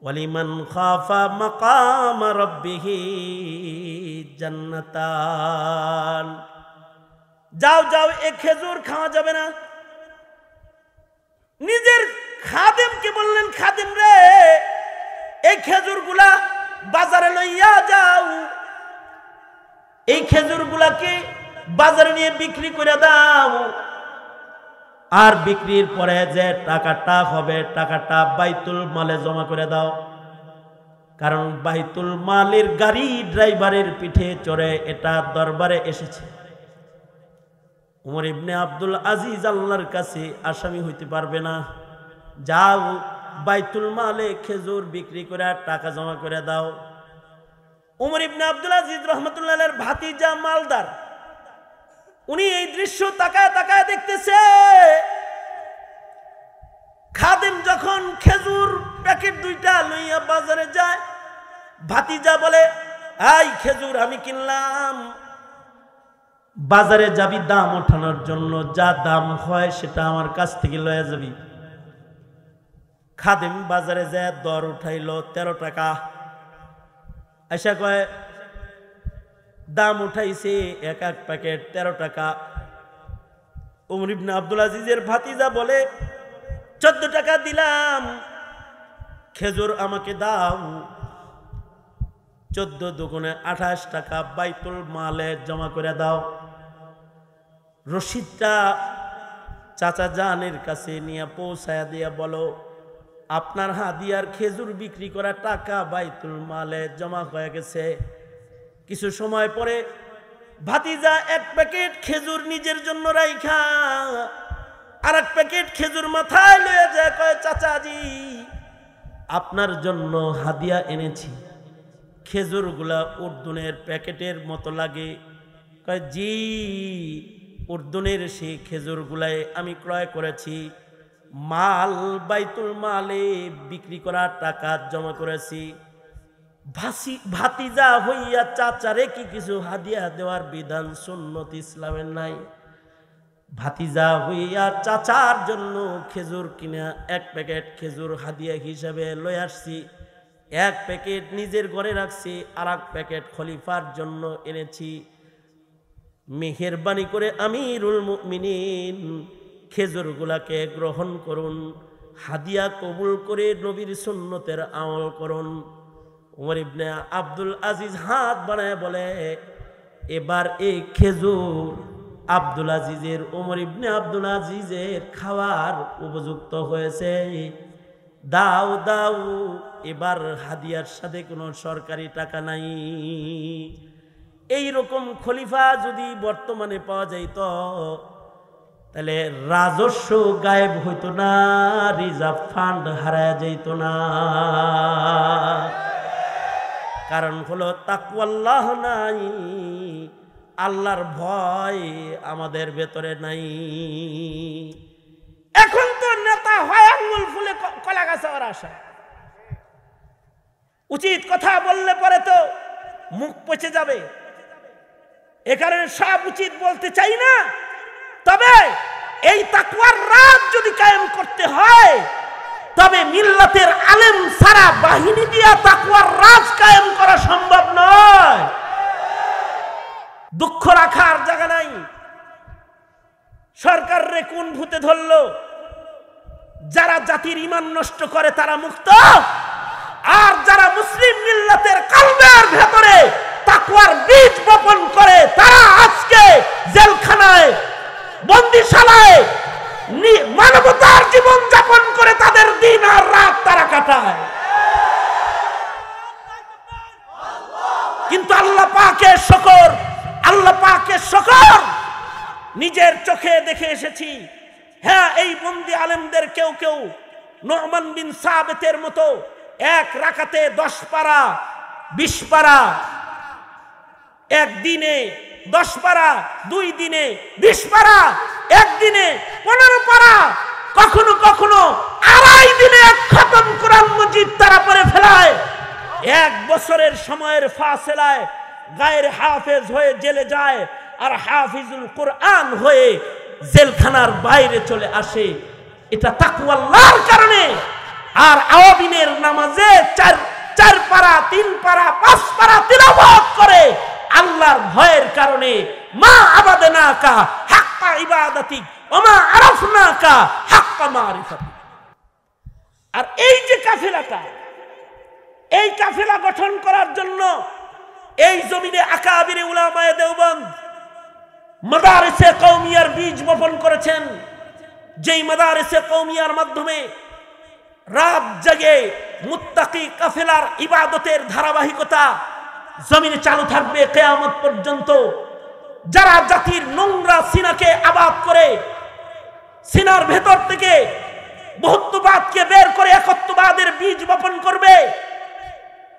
ওয়ালিমান খাফা মাকামা রাব্বিহি জান্নাতান। যাও যাও, এই খেজুর খাওয়া যাবে না। নিজের খাদেমকে বললেন, খাদেম রে, এই খেজুরগুলা বাজারে লইয়া যাও, এই খেজুরগুলাকে বাজারে নিয়ে বিক্রি করে দাও, আর বিক্রির পরে যে টাকাটা হবে টাকাটা বাইতুল মালে জমা করে দাও। কারণ বাইতুল মালের গাড়ি ড্রাইভারের পিঠে চড়ে এটা দরবারে এসেছে। ওমর ইবনে আব্দুল আজিজ আল্লাহর কাছে আসামি হইতে পারবে না। যাও, বাইতুল মালে খেজুর বিক্রি করে টাকা জমা করে দাও। ওমর ইবনে আব্দুল আজিজ রহমতুল্লাহের ভাতিজা মালদার, উনি এই দৃশ্য তাকায় তাকায় দেখতেছে। খাদেম যখন খেজুর প্যাকেট 2টা লইয়া বাজারে যায়, ভাতিজা বলে, এই খেজুর আমি কিনলাম, বাজারে যাবি দাম ওঠানোর জন্য, যা দাম হয় সেটা আমার কাছ থেকে লয়ে যাবি। খাদেম বাজারে যায়, দর উঠাইল 13 টাকা। আশা কয়, দাম উঠাইছে এক প্যাকেট 13 টাকা। ওমর ইবনে আব্দুল আজিজের ভাতিজা বলে, 14 টাকা দিলাম, খেজুর আমাকে দাও। 14 দুগুণে 28 টাকা বাইতুল মালে জমা করে দাও। রশিদটা চাচা জানের কাছে নিয়ে পৌঁছায়া দিয়া বলো, আপনার হাদিয়ার খেজুর বিক্রি করা টাকা বাইতুল মালে জমা হয়ে গেছে। কিছু সময় পরে ভাতিজা 1 প্যাকেট খেজুর নিজের জন্য রাইখা আর 1 প্যাকেট খেজুর মাথায় লয়ে যায়, কয়, চাচাজি আপনার জন্য হাদিয়া এনেছি। খেজুরগুলা উর্দুনের প্যাকেটের মতো লাগে। কয়, জি, উর্দুনের সেই খেজুরগুলাই আমি ক্রয় করেছি, মাল বাইতুল মালে বিক্রি করা টাকা জমা করেছি। ভাতিজা হইয়া চাচারে কি কিছু হাদিয়া দেওয়ার বিধান সুন্নত ইসলামের নাই? ভাতিজা হইয়া চাচার জন্য খেজুর কিনা 1 প্যাকেট খেজুর হাদিয়া হিসাবে লয়ে আসছি। 1 প্যাকেট নিজের ঘরে রাখছি, আর 1 প্যাকেট খলিফার জন্য এনেছি। মেহেরবানি করে আমিরুল মুমিনিন খেজুরগুলাকে গ্রহণ করুন, হাদিয়া কবুল করে নবীর সুন্নতের আমল করুন। ওমর ইবনে আব্দুল আজিজ হাত বানায় বলে, এবার এই খেজুর আব্দুল আজিজের, ওমর ইবনে আব্দুল আজিজের খাওয়ার উপযুক্ত হয়েছে। দাও দাও, এবার হাদিয়ার সাথে কোনো সরকারি টাকা নাই। এই রকম খলিফা যদি বর্তমানে পাওয়া যাইত, তাহলে রাজস্ব গায়েব হইতো না, রিজার্ভ ফান্ড হারায় যাইত না। কারণ হলো তাকওয়াল্লাহ নাই, আল্লাহর ভয় আমাদের ভেতরে নাই। এখন তো নেতা হয় আঙ্গুল ফুলে কলা গাছে ওর আশা। উচিত কথা বললে পরে তো মুখ পচে যাবে, এ কারণে সব উচিত বলতে চাই না। তবে এই তাকওয়ার রাত যদি কায়েম করতে হয়, তবে মিল্লাতের আলেম সারা বাহিনী দিয়া তাকওয়ার রাজ কায়েম করা সম্ভব নয়। দুঃখ রাখার জায়গা নাই। সরকার রে কোন ভূতে ধরলো? যারা জাতির ঈমান নষ্ট করে তারা মুক্ত, আর যারা মুসলিম মিল্লাতের কলবের ভেতরে তাকওয়ার বীজ বপন করে তারা আজকে জেলখানায়, বন্দিশালায় মানবতার জীবন যাপন করে তাদের দিন আর রাত তারা কাটায়। কিন্তু আল্লাহ পাকের শুকর, আল্লাহ পাকের শুকর, নিজের চোখে দেখে এসেছি। হ্যাঁ, এই বন্দি আলেমদের কেউ কেউ নু'মান বিন সাবিতের মতো এক রাকাতে 10 পারা 20 পারা, একদিনে 10 পারা, 2 দিনে 20 পারা, একদিনে 15 পারা, কখনো কখনো 2.5 দিনে এক খতম কোরআন মজিদ তারা পড়ে ফেলায়। 1 বছরের সময়ের ফাসেলায় গায়ের হাফেজ হয়ে জেলে যায়, আর হাফিজুল কোরআন হয়ে জেলখানার বাইরে চলে আসে। এটা তাকওয়া আল্লাহর কারণে। আর আওয়াবিনের নামাজে 4 পারা, 3 পারা, 5 পারা তিলাওয়াত করে আল্লাহর ভয়ের কারণে। মা আবাদনাকা হাক্কা ইবাদাতিক ওয়া মা আরাফনাকা হাক্কা মারিফাতিক। আর এই যে কাফেলাটা, এই কাফেলা গঠন করার জন্য এই জমিনে আকাবিরে উলামায়ে দেওবন্দ মাদারিসে কওমিয়ার বীজ বপন করেছেন। যেই মাদারিসে কওমিয়ার মাধ্যমে রাত জেগে মুত্তাকি কাফেলার ইবাদতের ধারাবাহিকতা জমিনে চালু থাকবে কিয়ামত পর্যন্ত। যারা জাতির নোংরা সিনাকে আবাদ করে, সিনার ভেতর থেকে বহুত্ববাদকে বের করে একত্ববাদের বীজ বপন করবে,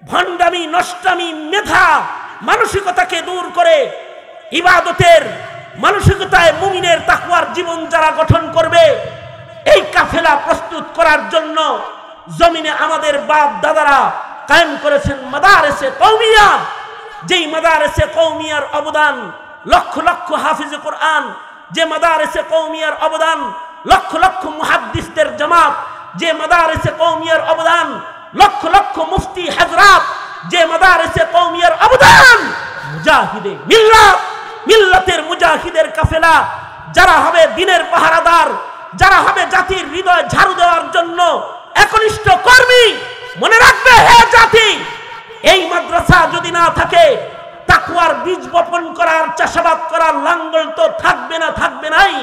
ভণ্ডামি, নষ্টামি, মেধা মানসিকতাকে দূর করে ইবাদতের মানসিকতায় মুমিনের তাকওয়ার জীবন যারা গঠন করবে, এই কাফেলা প্রস্তুত করার জন্য জমিনে আমাদের বাপ দাদারা কায়েম করেছেন মাদারিসে কওমিয়া। যেই মাদারিসে কওমিয়ার অবদান লক্ষ লক্ষ হাফিজে কোরআন, যে মাদারিসে কওমিয়ার অবদান লক্ষ লক্ষ মুহাদ্দিসদের জামাত, যে মাদারিসে কওমিয়ার অবদান লক্ষ লক্ষ মুফতি হযরত, যে মাদারিসে কওমিয়ার অবদান মুজাহিদে মিল্লাত, মিল্লাতের মুজাহিদের কাফেলা যারা হবে দিনের পাহারাদার, যারা হবে জাতির হৃদয় ঝাড়ু দেওয়ার জন্য একনিষ্ঠ কর্মী। মনে রাখবে হে জাতি, এই মাদ্রাসা যদি না থাকে, তাকওয়ার বীজ বপন করার, চাষাবাদ করার লাঙ্গল তো থাকবে না, থাকবে নাই।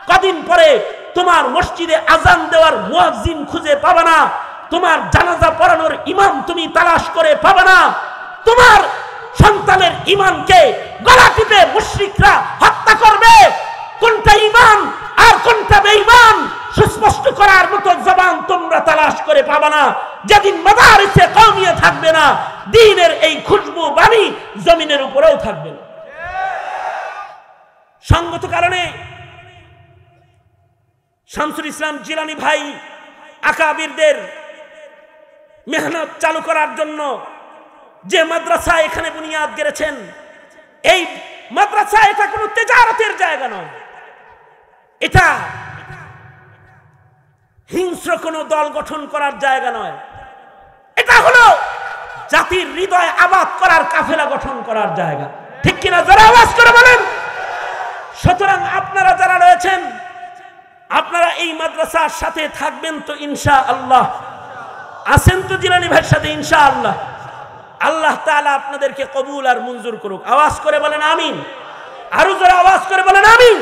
কদিন পরে তোমার মসজিদে আজান দেওয়ার মুয়াজ্জিন খুঁজে পাবে না, তোমার জানাজা পড়ানোর ইমাম তুমি তালাশ করে পাবে না, তোমার সন্তানের ঈমানকে গলা টিপে মুশরিকরা হত্যা করবে। কোনটা ঈমান আর কোনটা বেঈমান সুস্পষ্ট করার মতো জবান তোমরা তালাশ করে পাবে না। যেদিন মাদারিসে কওমিয়া থাকবে না, দ্বীনের এই খুশবু বাণী জমিনের উপরেও থাকবে না। সঙ্গত কারণে শামসুল ইসলাম জিলানী ভাই আকাবিরদের মেহনত চালু করার জন্য যে মাদ্রাসা এখানে বুনিয়াদ গেড়েছেন, এই মাদ্রাসা এটা কোনো তেজারতের জায়গা নয়, এটা হিংস্র কোনো দল গঠন করার জায়গা নয়, এটা হলো জাতির হৃদয় আবাদ করার কাফেলা গঠন করার জায়গা। ঠিক কিনা? যারা আওয়াজ করে বলেন। সুতরাং আপনারা যারা রয়েছেন, আপনারা এই মাদ্রাসার সাথে থাকবেন তো ইনশাআল্লাহ? আছেন তো জিলানী ভাইয়ের সাথে ইনশাআল্লাহ? আল্লাহ তাআলা আপনাদেরকে কবুল আর মঞ্জুর করুক। আওয়াজ করে বলেন আমিন। আরো যারা আওয়াজ করে বলেন আমিন।